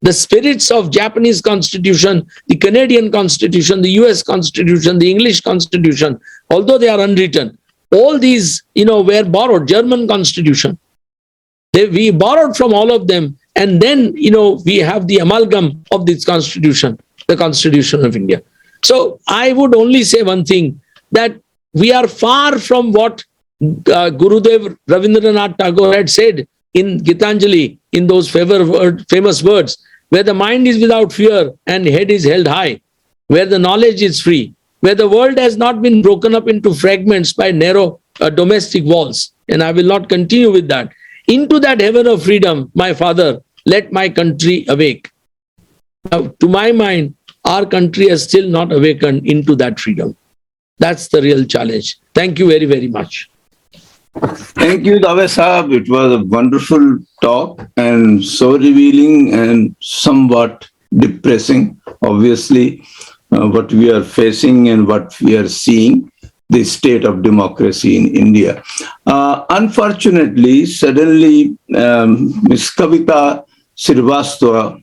The spirits of Japanese Constitution, the Canadian Constitution, the US Constitution, the English Constitution, although they are unwritten, all these, were borrowed. German Constitution. We borrowed from all of them, and then, we have the amalgam of this Constitution, the Constitution of India. So I would only say one thing, that we are far from what Gurudev Rabindranath Tagore had said in Gitanjali, in those famous words, where the mind is without fear and head is held high, where the knowledge is free, where the world has not been broken up into fragments by narrow domestic walls. And I will not continue with that. Into that heaven of freedom, my father, let my country awake. Now, to my mind, our country has still not awakened into that freedom. That's the real challenge. Thank you very, very much. Thank you, Dave Saab. It was a wonderful talk and so revealing and somewhat depressing. Obviously, what we are facing and what we are seeing, the state of democracy in India. Unfortunately, suddenly, Ms. Kavita Srivastava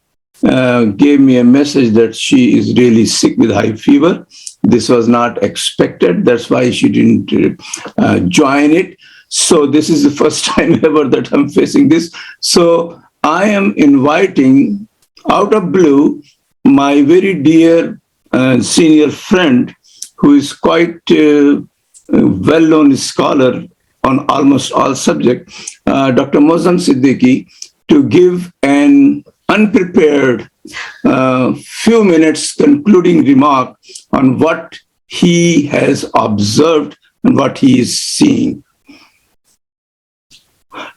gave me a message that she is really sick with high fever. This was not expected. That's why she didn't join it. So this is the first time ever that I'm facing this. So I am inviting, out of blue, my very dear senior friend, who is quite a well-known scholar on almost all subjects, Dr. Mozam Siddiqui, to give an unprepared few minutes concluding remark on what he has observed and what he is seeing.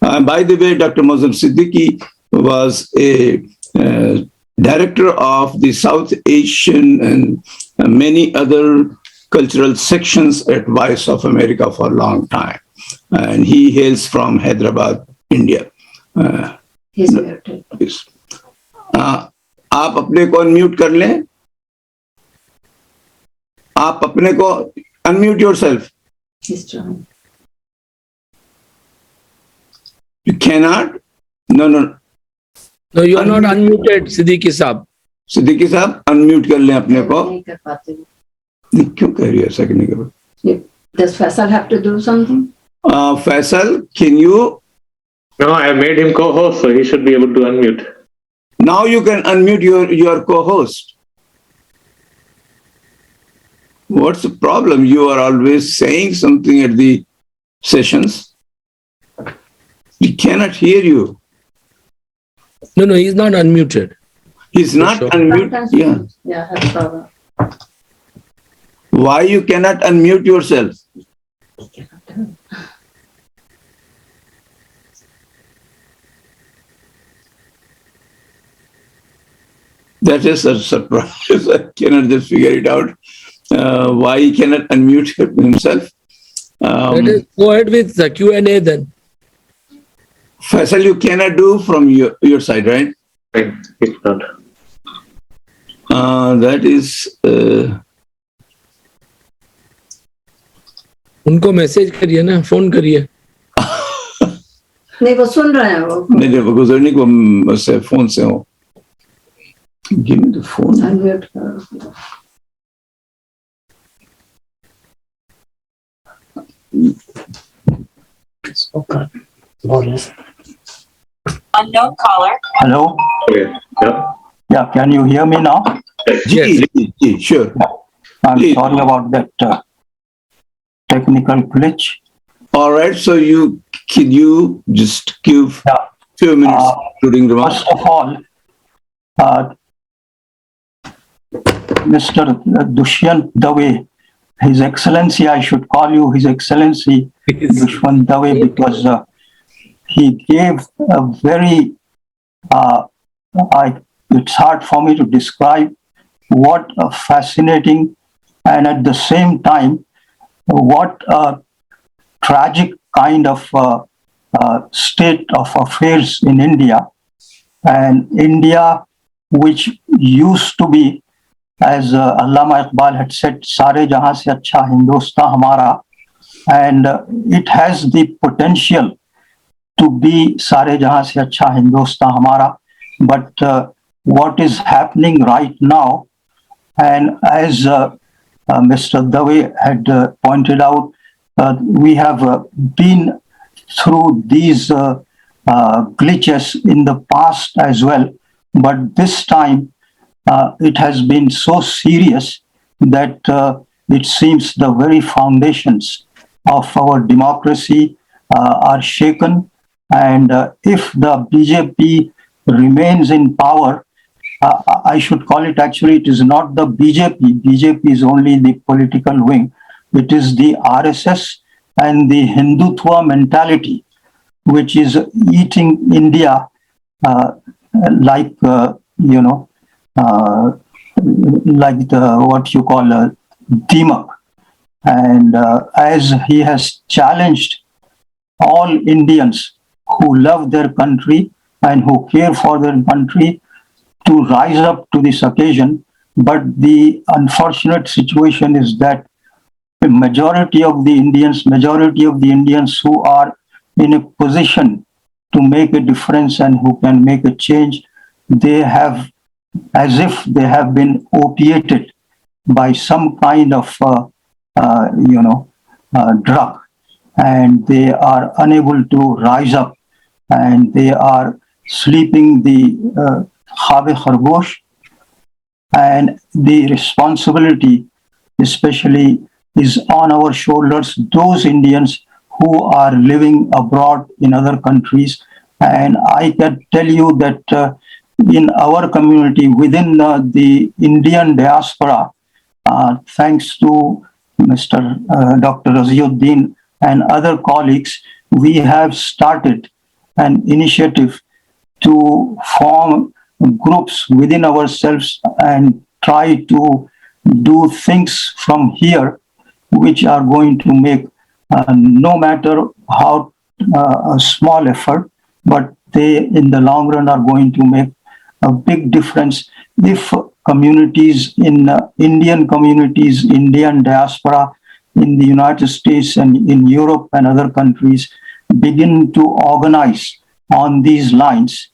By the way, Dr. Mozam Siddiqui was a director of the South Asian and many other cultural sections at Voice of America for a long time. And he hails from Hyderabad, India. Yes. आप अपने को unmute कर लें. आप अपने को unmute yourself. He's trying. You cannot? No. No, you are not unmuted, Siddiqui Saab. Siddiqui साहब unmute कर लें अपने को. नहीं कर पाते. क्यों कह रही है ऐसा करने के बाद? Does Faisal have to do something? Faisal, can you? No, I made him co-host, so he should be able to unmute. Now you can unmute your co-host. What's the problem? You are always saying something at the sessions. We cannot hear you. No, he's not unmuted. He's not sure. unmuted. Yeah. Yeah, have problem. Why you cannot unmute yourself? That is a surprise. I cannot just figure it out. Why he cannot unmute himself? Let us go ahead with the Q&A then. Faisal, you cannot do from your side, right? Right. It's not. That is. उनको message करिए ना, phone करिए. नहीं वो सुन रहे हैं वो. नहीं गुजरने को से फोन से हो. Give me the phone. Unmute करो. Unknown caller. Hello. Okay. Yeah. Yeah, can you hear me now? Yes. Sure. I'm Please. sorry about that technical glitch. All right. So can you just give Yeah. few minutes including remarks? First of all, Mr. Dushyant Dave, His Excellency, I should call you His Excellency Dushyant Dave because he gave a very, it's hard for me to describe what a fascinating and at the same time, what a tragic kind of state of affairs in India. And India, which used to be, as Allama Iqbal had said, Sare jahan se acha Hindustan hamara, and it has the potential to be Sare jahan se acha Hindustan hamara. But what is happening right now, and as Mr. Dave had pointed out, we have been through these glitches in the past as well, but this time it has been so serious that it seems the very foundations of our democracy are shaken. And if the BJP remains in power, I should call it, actually, it is not the BJP. BJP is only the political wing. It is the RSS and the Hindutva mentality, which is eating India like, like what you call a Deemak. And as he has challenged all Indians who love their country and who care for their country to rise up to this occasion. But the unfortunate situation is that the majority of the Indians who are in a position to make a difference and who can make a change, they have, as if they have been opiated by some kind of, drug, and they are unable to rise up, and they are sleeping the Khabe Khargosh, and the responsibility especially is on our shoulders, those Indians who are living abroad in other countries. And I can tell you that in our community, within the Indian diaspora, thanks to Mr. Dr. Raziuddin and other colleagues, we have started an initiative to form groups within ourselves and try to do things from here which are going to make, no matter how a small effort, but they in the long run are going to make a big difference if communities in Indian communities, Indian diaspora in the United States and in Europe and other countries begin to organize on these lines.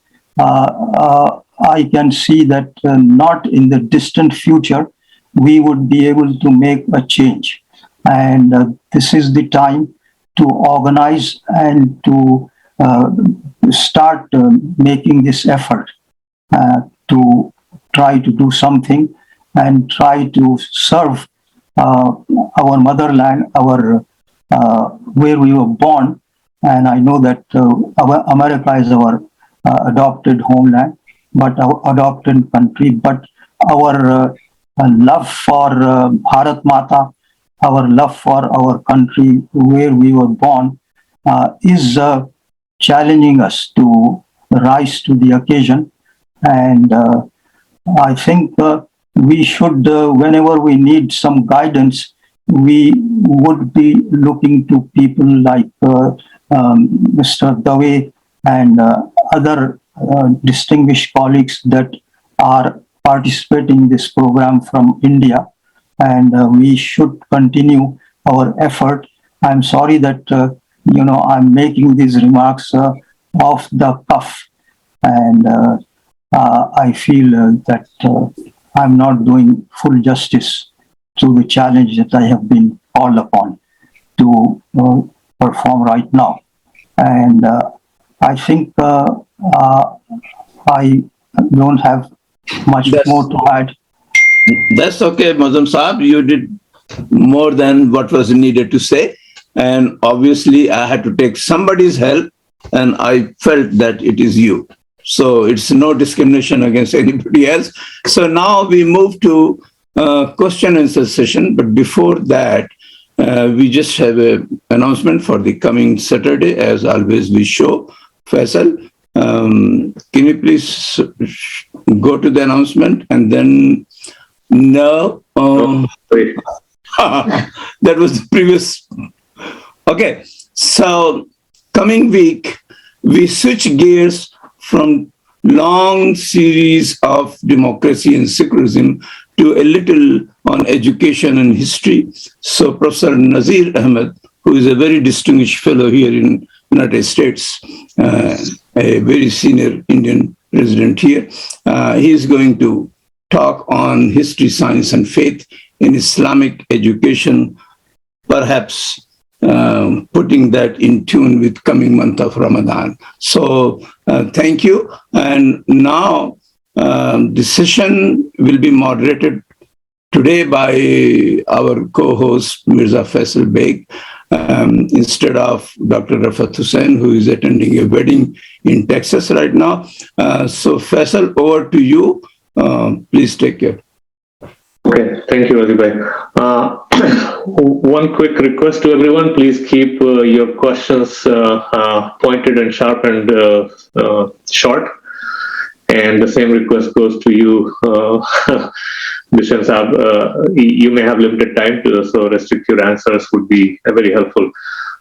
I can see that not in the distant future, we would be able to make a change. And this is the time to organize and to start making this effort to try to do something and try to serve uh, our motherland, our where we were born, and I know that our America is our adopted homeland, but our adopted country. But our love for Bharat Mata, our love for our country where we were born, is challenging us to rise to the occasion. And I think we should, whenever we need some guidance, we would be looking to people like Mr. Dave and other distinguished colleagues that are participating in this program from India. And we should continue our effort. I'm sorry that, I'm making these remarks off the cuff. And I feel that I'm not doing full justice to the challenge that I have been called upon to perform right now. And I think I don't have much That's, more to add. that's okay, Mazum Saab. You did more than what was needed to say. And obviously, I had to take somebody's help, and I felt that it is you. So it's no discrimination against anybody else. So now we move to question and answer session. But before that, we just have an announcement for the coming Saturday. As always, we show. Faisal, can you please go to the announcement and then no? Wait. That was the previous. Okay, so coming week, we switch gears from long series of democracy and secularism to a little on education and history. So Professor Nazir Ahmed, who is a very distinguished fellow here in United States, a very senior Indian resident here, he is going to talk on history, science, and faith in Islamic education, perhaps putting that in tune with coming month of Ramadan. So thank you. And now the session will be moderated today by our co-host Mirza Faisal Beg, instead of Dr. Rafat Hussain, who is attending a wedding in Texas right now. So Faisal, over to you. Please take care. Okay, thank you, Azibhai. One quick request to everyone: please keep your questions pointed and sharp and short. And the same request goes to you, Dushyant Saab. You may have limited time, so restrict your answers would be very helpful.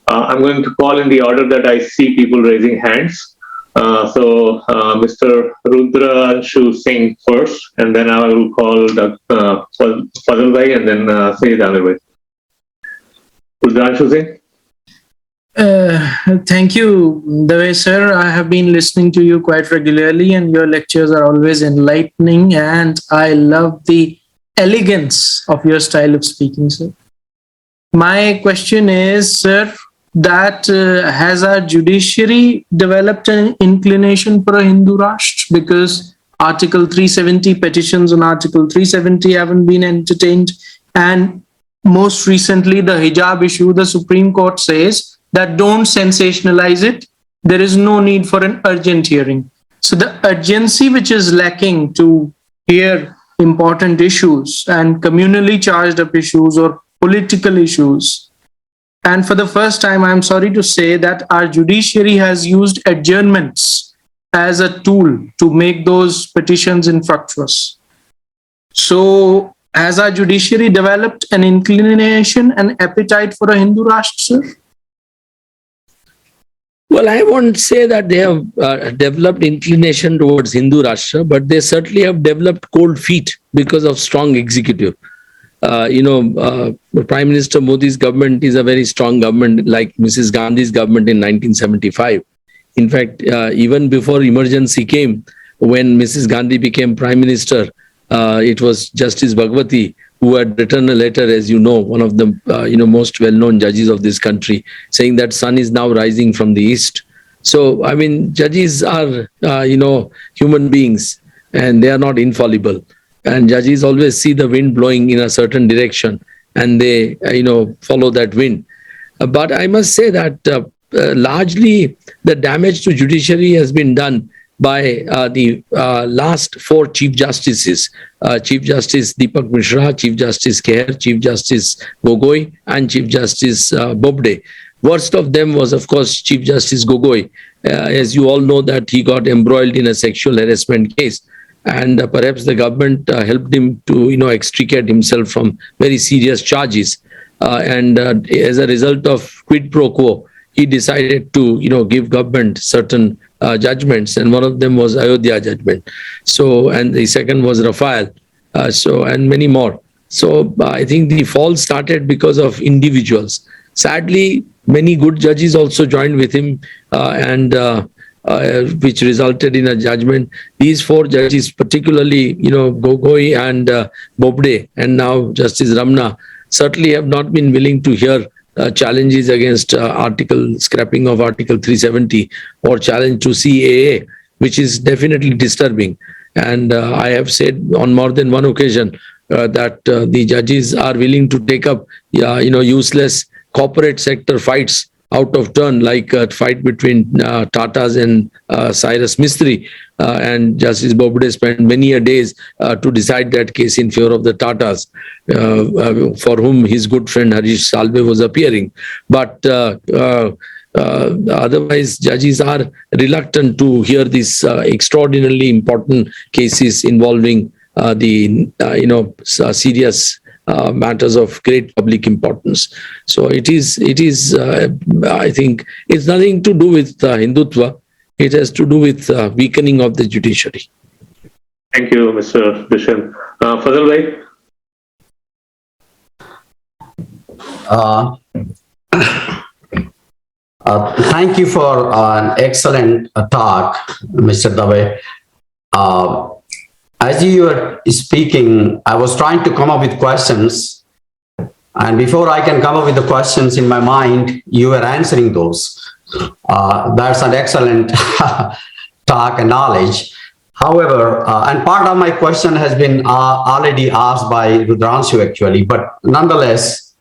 I'm going to call in the order that I see people raising hands. Mr. Rudranshu Singh first, and then I will call Fazal Bhai and then Sayyid Amir Bhai. Rudranshu Singh? Thank you, Dave sir. I have been listening to you quite regularly, and your lectures are always enlightening, and I love the elegance of your style of speaking, sir. My question is, sir, that has our judiciary developed an inclination for a Hindu Rashtra? Because Article 370, petitions on Article 370 haven't been entertained. And most recently, the hijab issue, the Supreme Court says that don't sensationalize it. There is no need for an urgent hearing. So the urgency which is lacking to hear important issues and communally charged up issues or political issues. And for the first time, I'm sorry to say that our judiciary has used adjournments as a tool to make those petitions infructuous. So has our judiciary developed an inclination and appetite for a Hindu Rashtra, sir? Well, I won't say that they have developed inclination towards Hindu Rashtra, but they certainly have developed cold feet because of strong executive. Prime Minister Modi's government is a very strong government, like Mrs. Gandhi's government in 1975. In fact, even before emergency came, when Mrs. Gandhi became Prime Minister, it was Justice Bhagwati who had written a letter, as you know, one of the most well-known judges of this country, saying that sun is now rising from the east. So, I mean, judges are, human beings, and they are not infallible. And judges always see the wind blowing in a certain direction, and they, follow that wind. But I must say that largely the damage to judiciary has been done by the last four Chief Justices, Chief Justice Deepak Mishra, Chief Justice Kher, Chief Justice Gogoi, and Chief Justice Bobde. Worst of them was, of course, Chief Justice Gogoi. As you all know, that he got embroiled in a sexual harassment case, and perhaps the government helped him to, extricate himself from very serious charges. And as a result of quid pro quo, he decided to, give government certain judgments, and one of them was Ayodhya judgment. So, and the second was Rafael. And many more. So, I think the fall started because of individuals. Sadly, many good judges also joined with him, and which resulted in a judgment. These four judges, particularly, Gogoi and Bobde, and now Justice Ramna, certainly have not been willing to hear challenges against scrapping of Article 370 or challenge to CAA, which is definitely disturbing. And I have said on more than one occasion that the judges are willing to take up, useless corporate sector fights out of turn, like a fight between Tatas and Cyrus Mistry. And Justice Bobde spent many a days to decide that case in favor of the Tatas, for whom his good friend Harish Salve was appearing. But otherwise, judges are reluctant to hear these extraordinarily important cases involving serious matters of great public importance. So it is. I think it's nothing to do with Hindutva. It has to do with weakening of the judiciary. Thank you, Mr. Dushyant. Fazal Bhai? Thank you for an excellent talk, Mr. Dave. As you were speaking, I was trying to come up with questions, and before I can come up with the questions in my mind, you were answering those. That's an excellent talk and knowledge. However, and part of my question has been already asked by Rudranshu actually, but nonetheless,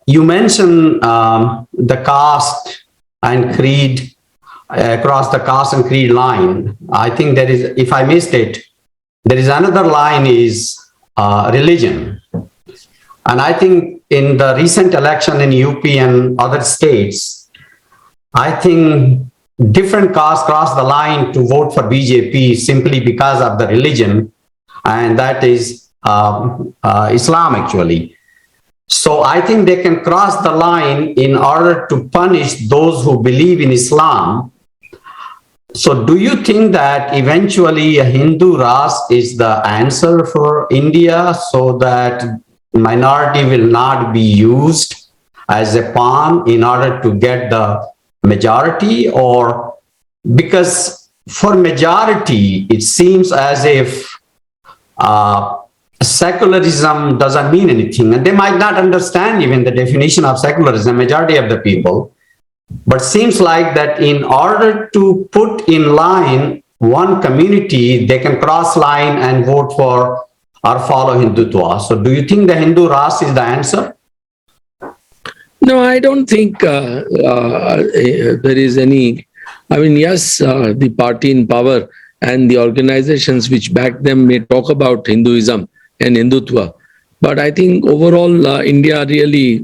you mentioned the caste and creed, across the caste and creed line. I think there is, if I missed it, there is another line is religion. And I think in the recent election in UP and other states, I think different castes cross the line to vote for BJP simply because of the religion, and that is Islam actually. So I think they can cross the line in order to punish those who believe in Islam. So do you think that eventually a Hindu Rashtra is the answer for India, so that minority will not be used as a pawn in order to get the majority? Or because for majority, it seems as if secularism doesn't mean anything, and they might not understand even the definition of secularism, majority of the people. But seems like that in order to put in line one community, they can cross line and vote for or follow Hindutva. So do you think the Hindu Rashtra is the answer? No, I don't think there is any. I mean, yes, the party in power and the organizations which back them may talk about Hinduism and Hindutva. But I think overall, India really,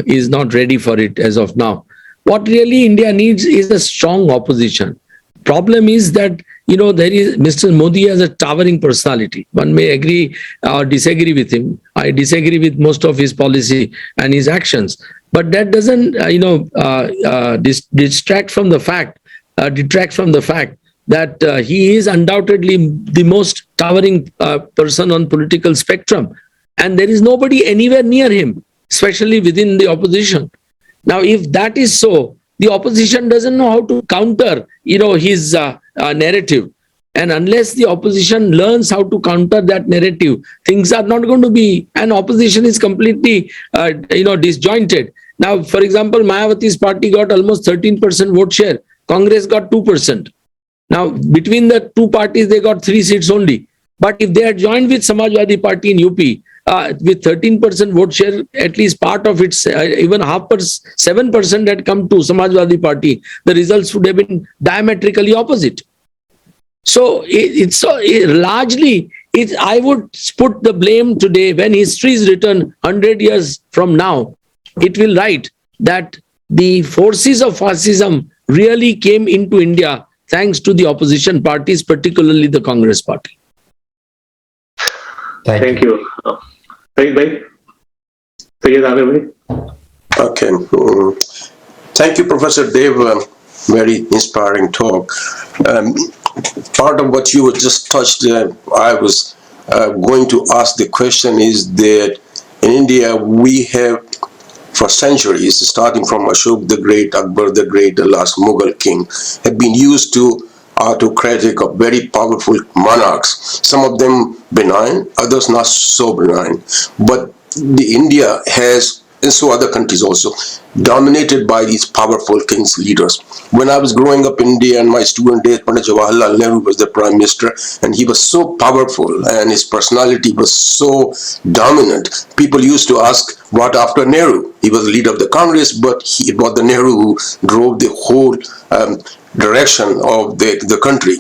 is not ready for it as of now. What really India needs is a strong opposition. Problem is that, there is Mr. Modi has a towering personality. One may agree or disagree with him. I disagree with most of his policy and his actions. But that doesn't, detract from the fact that he is undoubtedly the most towering person on political spectrum, and there is nobody anywhere near him, especially within the opposition. Now, if that is so, the opposition doesn't know how to counter, his narrative, and unless the opposition learns how to counter that narrative, things are not going to be. And opposition is completely, disjointed. Now, for example, Mayawati's party got almost 13% vote share. Congress got 2%. Now, between the two parties, they got 3 seats only. But if they had joined with Samajwadi Party in UP, with 13% vote share, at least part of its, even 7% had come to Samajwadi Party, the results would have been diametrically opposite. So largely, I would put the blame today, when history is written 100 years from now, it will write that the forces of fascism really came into India thanks to the opposition parties, particularly the Congress Party. Thank you. Saeed bhai? Sayyid Amir bhai? Okay. Thank you, Professor Dev. Very inspiring talk. Part of what you just touched, I was going to ask the question is that in India, we have for centuries, starting from Ashok the Great, Akbar the Great, the last Mughal king, have been used to autocratic or very powerful monarchs, some of them benign, others not so benign. But the India has, and so other countries also, dominated by these powerful kings, leaders. When I was growing up in India in my student days, Pandit Jawaharlal Nehru was the prime minister, and he was so powerful and his personality was so dominant. People used to ask, what after Nehru? He was the leader of the Congress, but it was the Nehru who drove the whole direction of the country.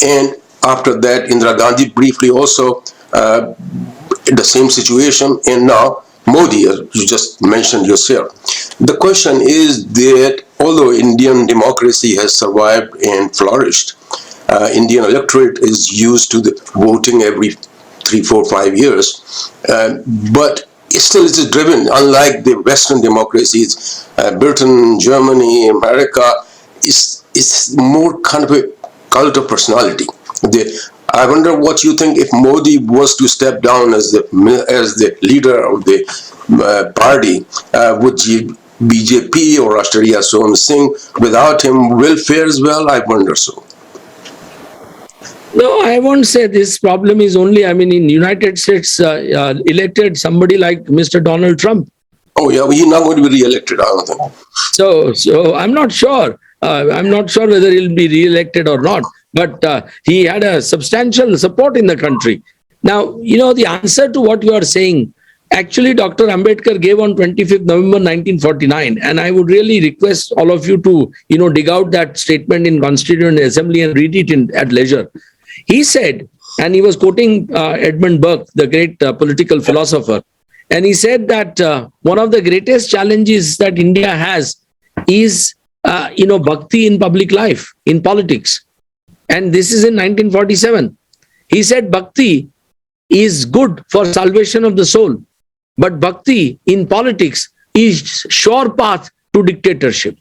And after that, Indira Gandhi briefly also in the same situation, and now Modi, as you just mentioned yourself. The question is that although Indian democracy has survived and flourished, Indian electorate is used to the voting every 3, 4, 5 years, but still it is driven, unlike the Western democracies, Britain, Germany, America, is more kind of a cult of personality. I wonder what you think if Modi was to step down as the leader of the party, would BJP or Rashtriya Swayam Singh, without him, will fare as well? I wonder so. No, I won't say this problem is only, in United States, elected somebody like Mr. Donald Trump. Oh yeah, he's not going to be re-elected, I don't think. So I'm not sure. I'm not sure whether he'll be re-elected or not. But he had a substantial support in the country. Now, the answer to what you are saying, actually Dr. Ambedkar gave on 25th November 1949. And I would really request all of you to, dig out that statement in Constituent Assembly and read it at leisure. He said, and he was quoting Edmund Burke, the great political philosopher, and he said that one of the greatest challenges that India has is, bhakti in public life, in politics. And this is in 1947. He said bhakti is good for salvation of the soul, but bhakti in politics is sure path to dictatorship.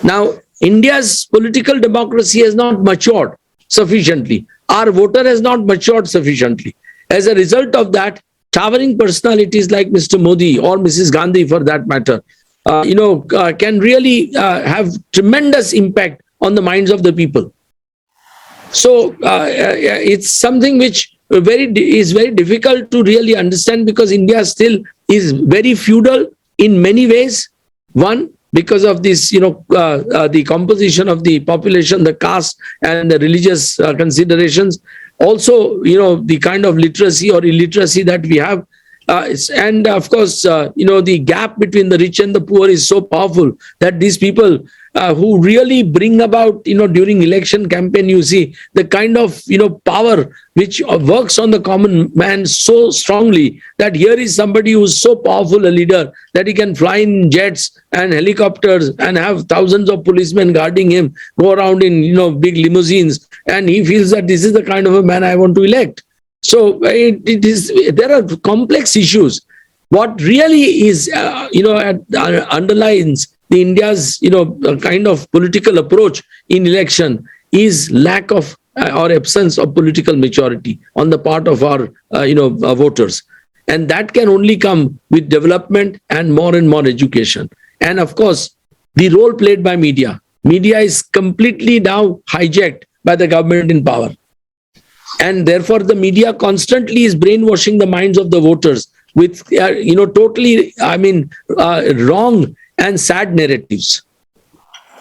Now, India's political democracy has not matured sufficiently. Our voter has not matured sufficiently. As a result of that, towering personalities like Mr. Modi or Mrs. Gandhi, for that matter, can really have tremendous impact on the minds of the people. So it's something which is very difficult to really understand, because India still is very feudal in many ways. One, because of this, the composition of the population, the caste and the religious considerations. Also, the kind of literacy or illiteracy that we have. And of course, the gap between the rich and the poor is so powerful that these people who really bring about, during election campaign, you see the kind of, power which works on the common man so strongly, that here is somebody who is so powerful a leader that he can fly in jets and helicopters and have thousands of policemen guarding him, go around in, big limousines, and he feels that this is the kind of a man I want to elect. So there are complex issues. What really is, underlines the India's, kind of political approach in election is lack of or absence of political maturity on the part of our, voters. And that can only come with development and more education. And of course, the role played by media. Media is completely now hijacked by the government in power. And therefore, the media constantly is brainwashing the minds of the voters with, totally, wrong and sad narratives.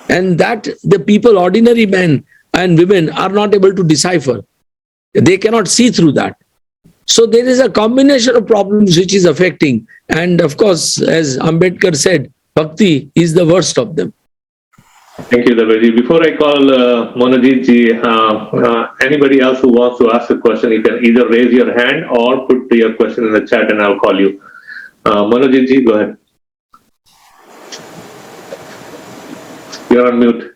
And that the people, ordinary men and women, are not able to decipher. They cannot see through that. So there is a combination of problems which is affecting. And of course, as Ambedkar said, bhakti is the worst of them. Thank you, Daveji. Before I call Monojit ji, anybody else who wants to ask a question, you can either raise your hand or put your question in the chat and I'll call you. Monojit ji, go ahead. You're on mute.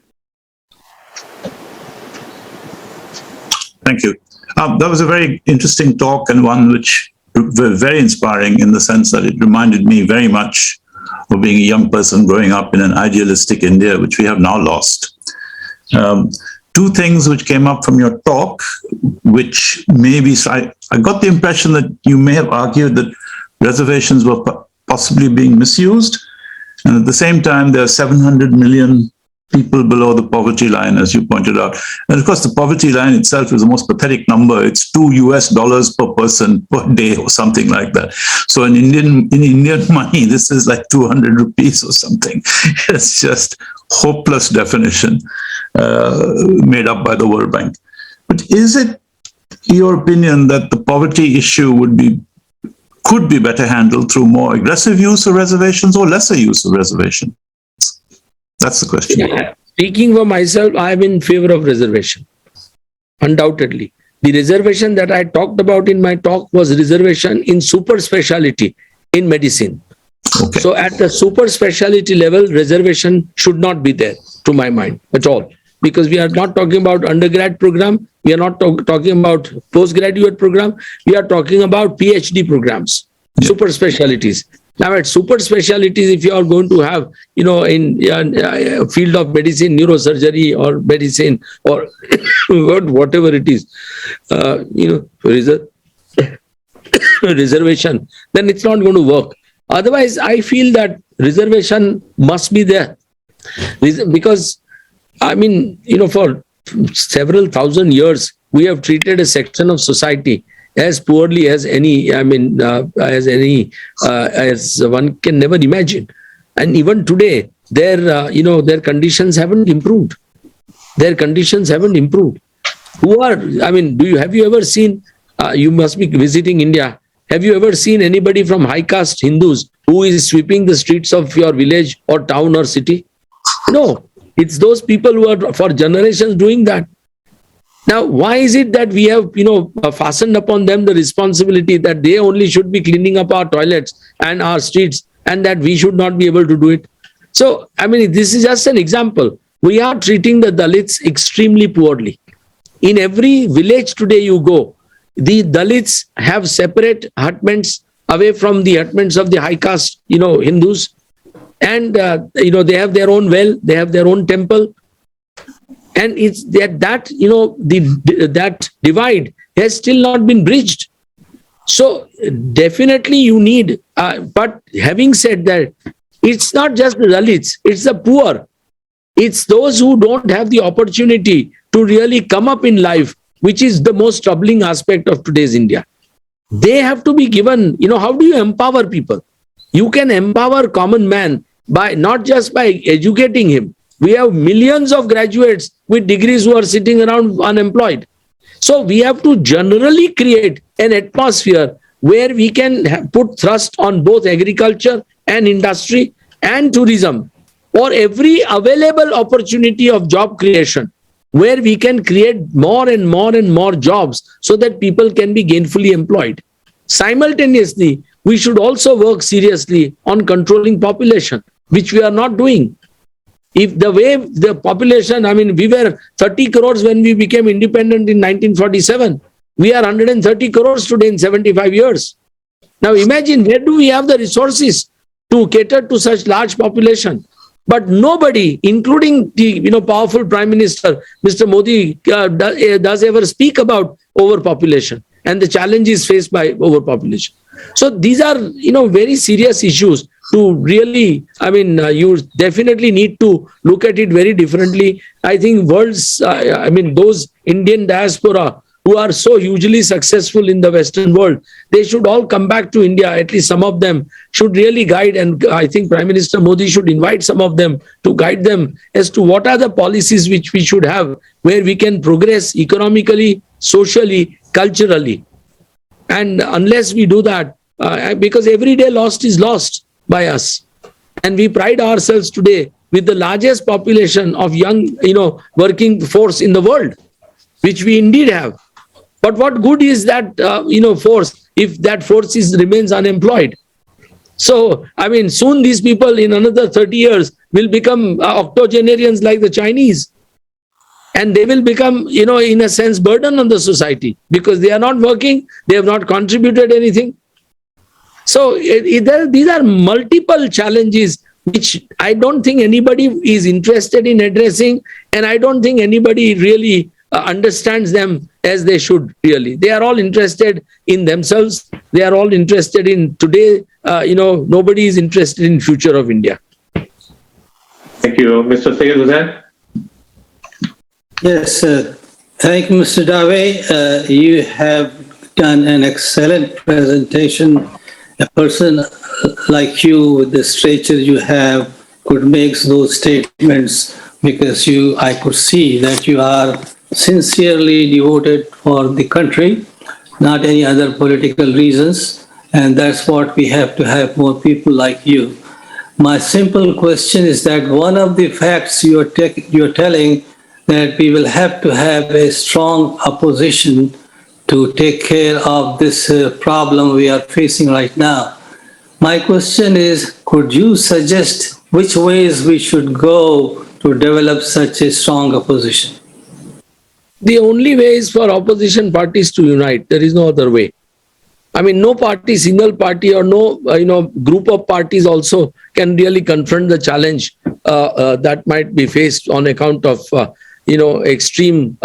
Thank you. That was a very interesting talk and one which was very inspiring in the sense that it reminded me very much of being a young person growing up in an idealistic India, which we have now lost. Two things which came up from your talk, which maybe, I got the impression that you may have argued that reservations were possibly being misused. And at the same time, there are 700 million people below the poverty line, as you pointed out. And of course, the poverty line itself is the most pathetic number. It's $2 per person per day or something like that. So in Indian money, this is like 200 rupees or something. It's just hopeless definition made up by the World Bank. But is it your opinion that the poverty issue could be better handled through more aggressive use of reservations or lesser use of reservations? That's the question. Yeah. Speaking for myself, I am in favor of reservation. Undoubtedly. The reservation that I talked about in my talk was reservation in super specialty in medicine. Okay. So at the super specialty level, reservation should not be there, to my mind, at all. Because we are not talking about undergrad program, we are not talking about postgraduate program, we are talking about PhD programs, super specialties. Now at super specialties, if you are going to have, in field of medicine, neurosurgery or medicine or whatever it is, reservation, then it's not going to work. Otherwise, I feel that reservation must be there. Because, for several thousand years, we have treated a section of society as poorly as as one can never imagine. And even today, their conditions haven't improved. Their conditions haven't improved. Have you ever seen, you must be visiting India, have you ever seen anybody from high caste Hindus who is sweeping the streets of your village or town or city? No, it's those people who are for generations doing that. Now, why is it that we have, fastened upon them the responsibility that they only should be cleaning up our toilets and our streets and that we should not be able to do it? So, this is just an example. We are treating the Dalits extremely poorly. In every village today you go, the Dalits have separate hutments away from the hutments of the high caste, Hindus. And, they have their own well, they have their own temple. And it's that divide has still not been bridged. So definitely you need, but having said that, it's not just the Dalits, it's the poor. It's those who don't have the opportunity to really come up in life, which is the most troubling aspect of today's India. They have to be given, how do you empower people? You can empower common man by not just by educating him. We have millions of graduates with degrees who are sitting around unemployed. So we have to generally create an atmosphere where we can put thrust on both agriculture and industry and tourism, or every available opportunity of job creation, where we can create more and more and more jobs so that people can be gainfully employed. Simultaneously, we should also work seriously on controlling population, which we are not doing. If the way the population, we were 30 crores when we became independent in 1947. We are 130 crores today in 75 years. Now imagine, where do we have the resources to cater to such large population? But nobody, including the powerful Prime Minister, Mr. Modi, does ever speak about overpopulation and the challenges faced by overpopulation. So these are, very serious issues to really, you definitely need to look at it very differently. I think those Indian diaspora who are so hugely successful in the Western world, they should all come back to India. At least some of them should really guide. And I think Prime Minister Modi should invite some of them to guide them as to what are the policies which we should have, where we can progress economically, socially, culturally. And unless we do that, because every day lost is lost by us. And we pride ourselves today with the largest population of young, working force in the world, which we indeed have. But what good is that, force if that force remains unemployed? So, I mean, soon these people in another 30 years will become octogenarians like the Chinese. And they will become, in a sense, burden on the society because they are not working, they have not contributed anything. So these are multiple challenges which I don't think anybody is interested in addressing, and I don't think anybody really understands them as they should really. They are all interested in themselves. They are all interested in today. Nobody is interested in future of India. Thank you. Mr. Sayed Hussain? Yes, thank you, Mr. Dave. You have done an excellent presentation. A person like you, with the stature you have, could make those statements because I could see that you are sincerely devoted for the country, not any other political reasons. And that's what we have to have, more people like you. My simple question is that one of the facts you're telling that we will have to have a strong opposition to take care of this problem we are facing right now. My question is, could you suggest which ways we should go to develop such a strong opposition? The only way is for opposition parties to unite. There is no other way. I mean, no party, single party, or no group of parties also can really confront the challenge that might be faced on account of extreme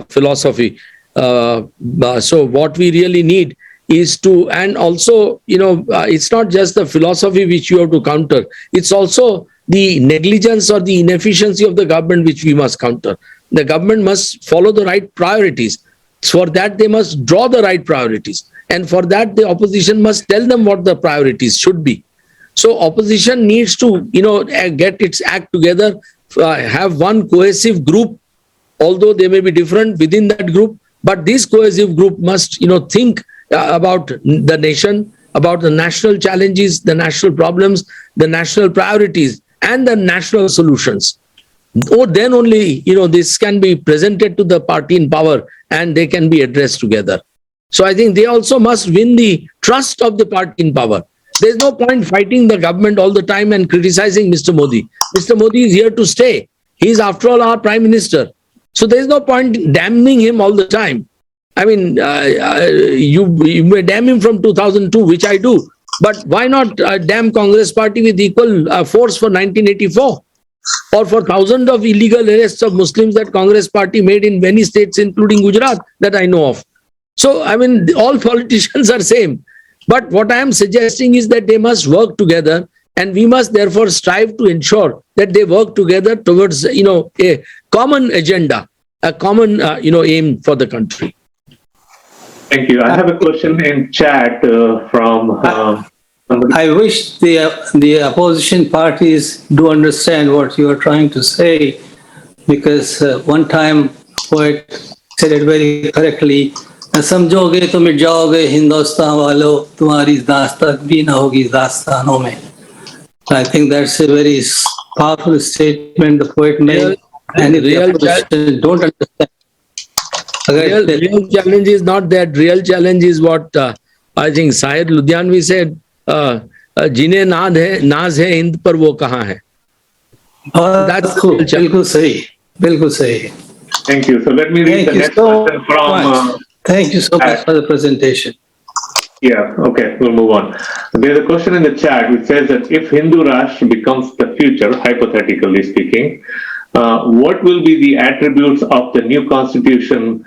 philosophy. So what we really need is to, and also, it's not just the philosophy which you have to counter. It's also the negligence or the inefficiency of the government which we must counter. The government must follow the right priorities. For that, they must draw the right priorities. And for that, the opposition must tell them what the priorities should be. So opposition needs to, get its act together, have one cohesive group, although they may be different within that group. But this cohesive group must, think about the nation, about the national challenges, the national problems, the national priorities, and the national solutions. Or then only, this can be presented to the party in power and they can be addressed together. So I think they also must win the trust of the party in power. There's no point fighting the government all the time and criticizing Mr. Modi. Mr. Modi is here to stay. He is, after all, our prime minister. So there's no point damning him all the time. I mean, you may damn him from 2002, which I do. But why not damn Congress party with equal force for 1984? Or for thousands of illegal arrests of Muslims that Congress party made in many states, including Gujarat, that I know of. So, I mean, all politicians are same. But what I am suggesting is that they must work together, and we must therefore strive to ensure that they work together towards, a common agenda, a common, aim for the country. Thank you. I have a question in chat from somebody. I wish the opposition parties do understand what you are trying to say, because one time poet said it very correctly. समझोगे तो मिट जाओगे हिंदुस्तान वालों तुम्हारी दास्तान भी ना होगी दास्तानों में. I think that's a very powerful statement the poet made, and if the opposition don't understand. Real challenge is not that. Real challenge is what I think Syed Ludhianvi said. जिन्हें नाज है हिंद पर वो कहाँ है. That's the बिल्कुल सही, बिल्कुल सही. Thank you. So let me read the next question from. Thank you so much for the presentation. Yeah, okay, we'll move on. There's a question in the chat which says that if Hindu Rashtra becomes the future, hypothetically speaking, what will be the attributes of the new constitution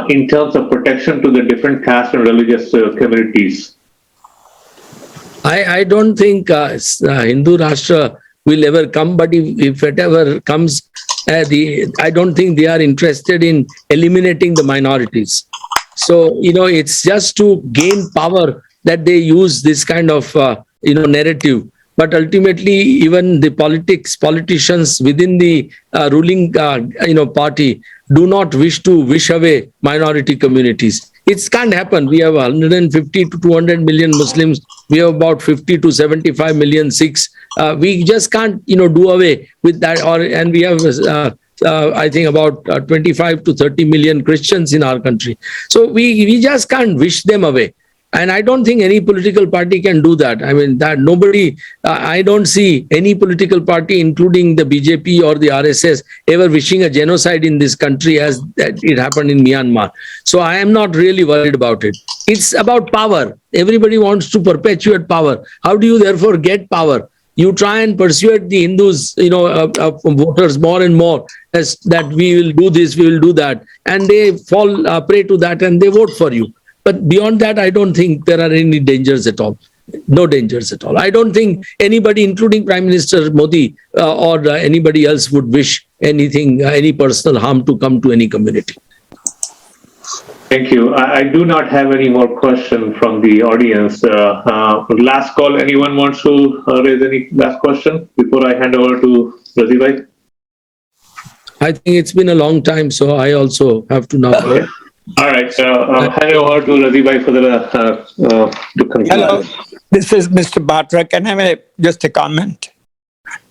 in terms of protection to the different caste and religious communities? I don't think Hindu Rashtra will ever come, but if it ever comes, I don't think they are interested in eliminating the minorities. So, it's just to gain power that they use this kind of, narrative. But ultimately, even the politicians within the ruling, party do not wish to wish away minority communities. It can't happen. We have 150 to 200 million Muslims. We have about 50 to 75 million Sikhs. We just can't, do away with that. And we have, I think, about 25 to 30 million Christians in our country. So we just can't wish them away. And I don't think any political party can do that. I mean, that nobody, I don't see any political party, including the BJP or the RSS, ever wishing a genocide in this country as that it happened in Myanmar. So I am not really worried about it. It's about power. Everybody wants to perpetuate power. How do you therefore get power? You try and persuade the Hindus, voters more and more as that we will do this, we will do that. And they fall prey to that and they vote for you. But beyond that, I don't think there are any dangers at all. No dangers at all. I don't think anybody, including Prime Minister Modi or anybody else, would wish anything, any personal harm to come to any community. Thank you. I do not have any more questions from the audience. Last call. Anyone wants to raise any last question before I hand over to Razibhai? I think it's been a long time, so I also have to now. Okay. All right. Hand over to Razibhai for the to conclude. Hello, this is Mr. Batra. Can I make just a comment?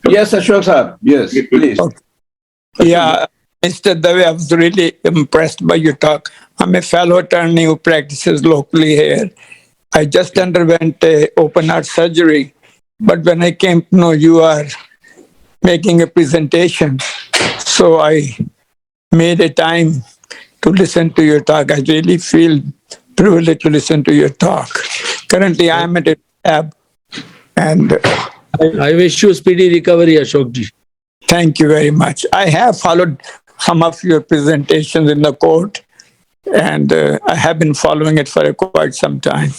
Yes, Ashok sir. Yes, please. Okay. Yeah, Mr. Dave, I was really impressed by your talk. I'm a fellow attorney who practices locally here. I just underwent a open heart surgery, but when I came to know you are making a presentation, so I made a time to listen to your talk. I really feel privileged to listen to your talk. Currently, I am at a lab, and I wish you speedy recovery, Ashokji. Thank you very much. I have followed some of your presentations in the court, and I have been following it for quite some time.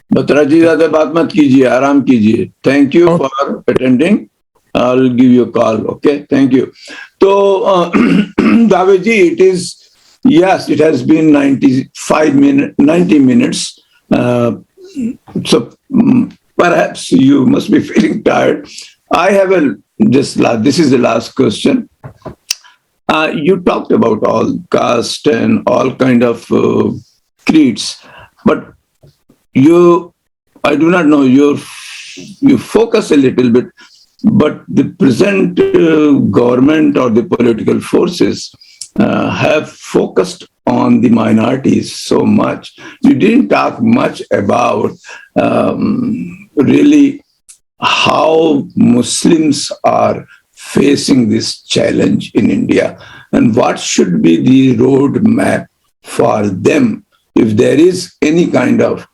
But Raji ज़्यादा बात मत कीजिए, आराम कीजिए. Thank you for attending. I'll give you a call. Okay, thank you. So, Daveji, it is. Yes, it has been 90 minutes. So perhaps you must be feeling tired. I have this is the last question. You talked about all caste and all kind of creeds, but I do not know, you focus a little bit, but the present government or the political forces have focused on the minorities so much. You didn't talk much about really how Muslims are facing this challenge in India and what should be the roadmap for them if there is any kind of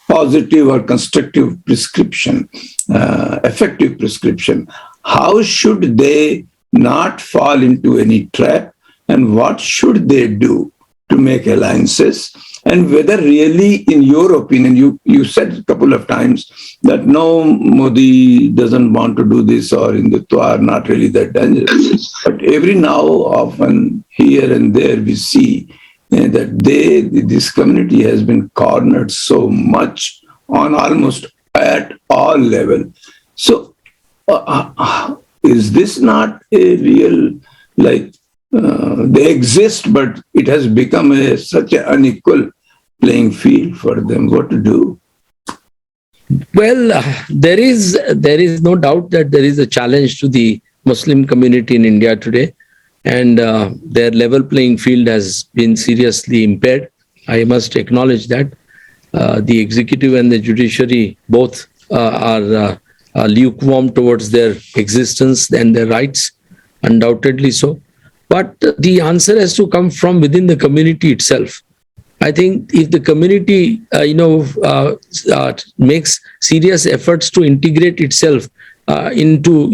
positive or constructive prescription, effective prescription. How should they not fall into any trap, and what should they do to make alliances, and whether really, in your opinion, you said a couple of times that no, Modi doesn't want to do this, or Hindutva are not really that dangerous. But every now often, here and there, we see that this community has been cornered so much on almost at all level. So, is this not a real, they exist, but it has become such an unequal playing field for them? What to do? Well, there is no doubt that there is a challenge to the Muslim community in India today, and their level playing field has been seriously impaired. I must acknowledge that. The executive and the judiciary both are lukewarm towards their existence and their rights, undoubtedly so. But the answer has to come from within the community itself. I think if the community, makes serious efforts to integrate itself into,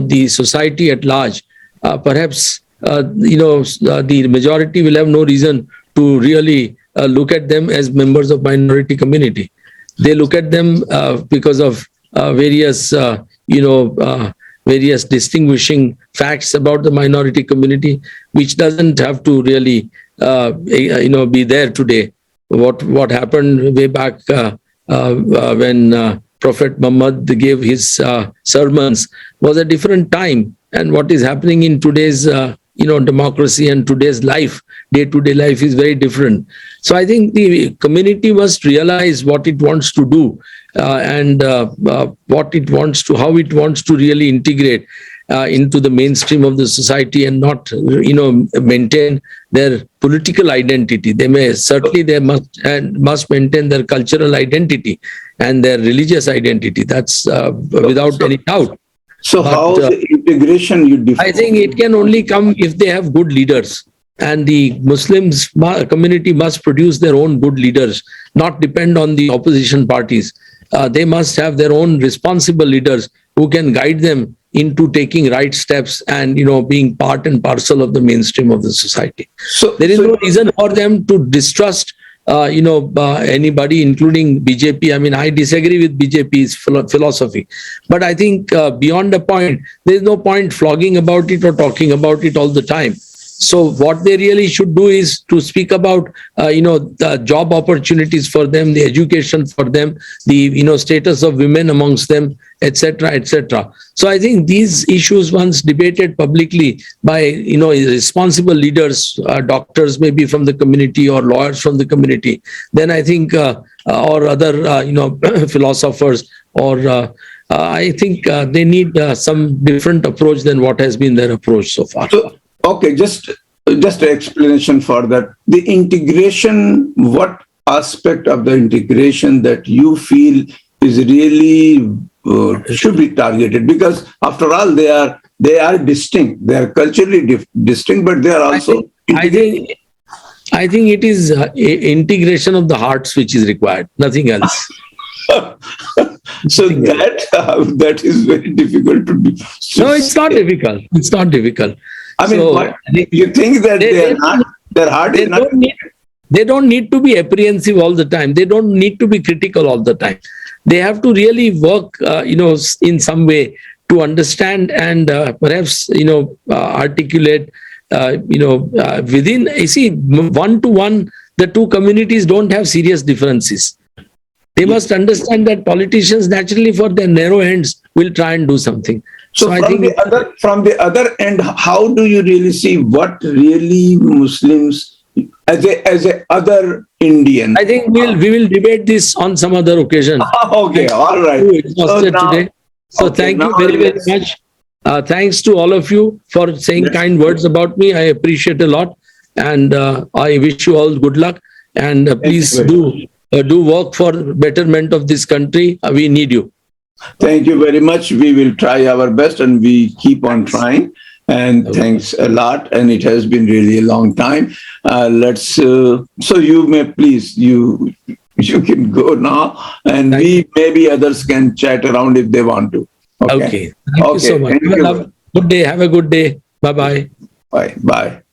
the society at large, perhaps, the majority will have no reason to really look at them as members of minority community. They look at them because of various distinguishing facts about the minority community, which doesn't have to really, be there today. What happened way back when Prophet Muhammad gave his sermons was a different time, and what is happening in today's, democracy and today's life, day-to-day life is very different. So I think the community must realize what it wants to do, and what it wants to, how it wants to really integrate into the mainstream of the society, and not maintain their political identity. They must maintain their cultural identity and their religious identity. That's without any doubt. So But, how the integration you define? I think it can only come if they have good leaders, and the Muslims community must produce their own good leaders, not depend on the opposition parties. They must have their own responsible leaders who can guide them into taking right steps and being part and parcel of the mainstream of the society. So There is no reason for them to distrust anybody, including BJP. I mean, I disagree with BJP's philosophy, but I think beyond a point, there is no point flogging about it or talking about it all the time. So what they really should do is to speak about, the job opportunities for them, the education for them, the, status of women amongst them, etc., etc. So I think these issues, once debated publicly by, responsible leaders, doctors maybe from the community or lawyers from the community, then I think, or other, philosophers, or I think they need some different approach than what has been their approach so far. So, okay, just an explanation for that. The integration, what aspect of the integration that you feel is really should be targeted? Because after all, they are distinct. They are culturally distinct, but they are also. I think it is integration of the hearts which is required, nothing else. So that is very difficult to do. No, it's not difficult. It's not difficult. I mean, So, you think that their heart is not. They don't need to be apprehensive all the time. They don't need to be critical all the time. They have to really work, in some way to understand and perhaps, articulate, within. You see, one to one, the two communities don't have serious differences. They must understand that politicians naturally, for their narrow ends, will try and do something. So I from think the other end, how do you really see what really Muslims as a other Indian? I think we will debate this on some other occasion. Okay, all right. Today. So thank you very, very much. Thanks to all of you for saying kind words about me. I appreciate a lot, and I wish you all good luck. And please do work for betterment of this country. We need you. Thank you very much. We will try our best, and we keep on trying. And thanks a lot. And it has been really a long time. So you may please, you can go now, and maybe others can chat around if they want to. Okay. Thank you so much. Good day. Have a good day. Bye-bye. Bye.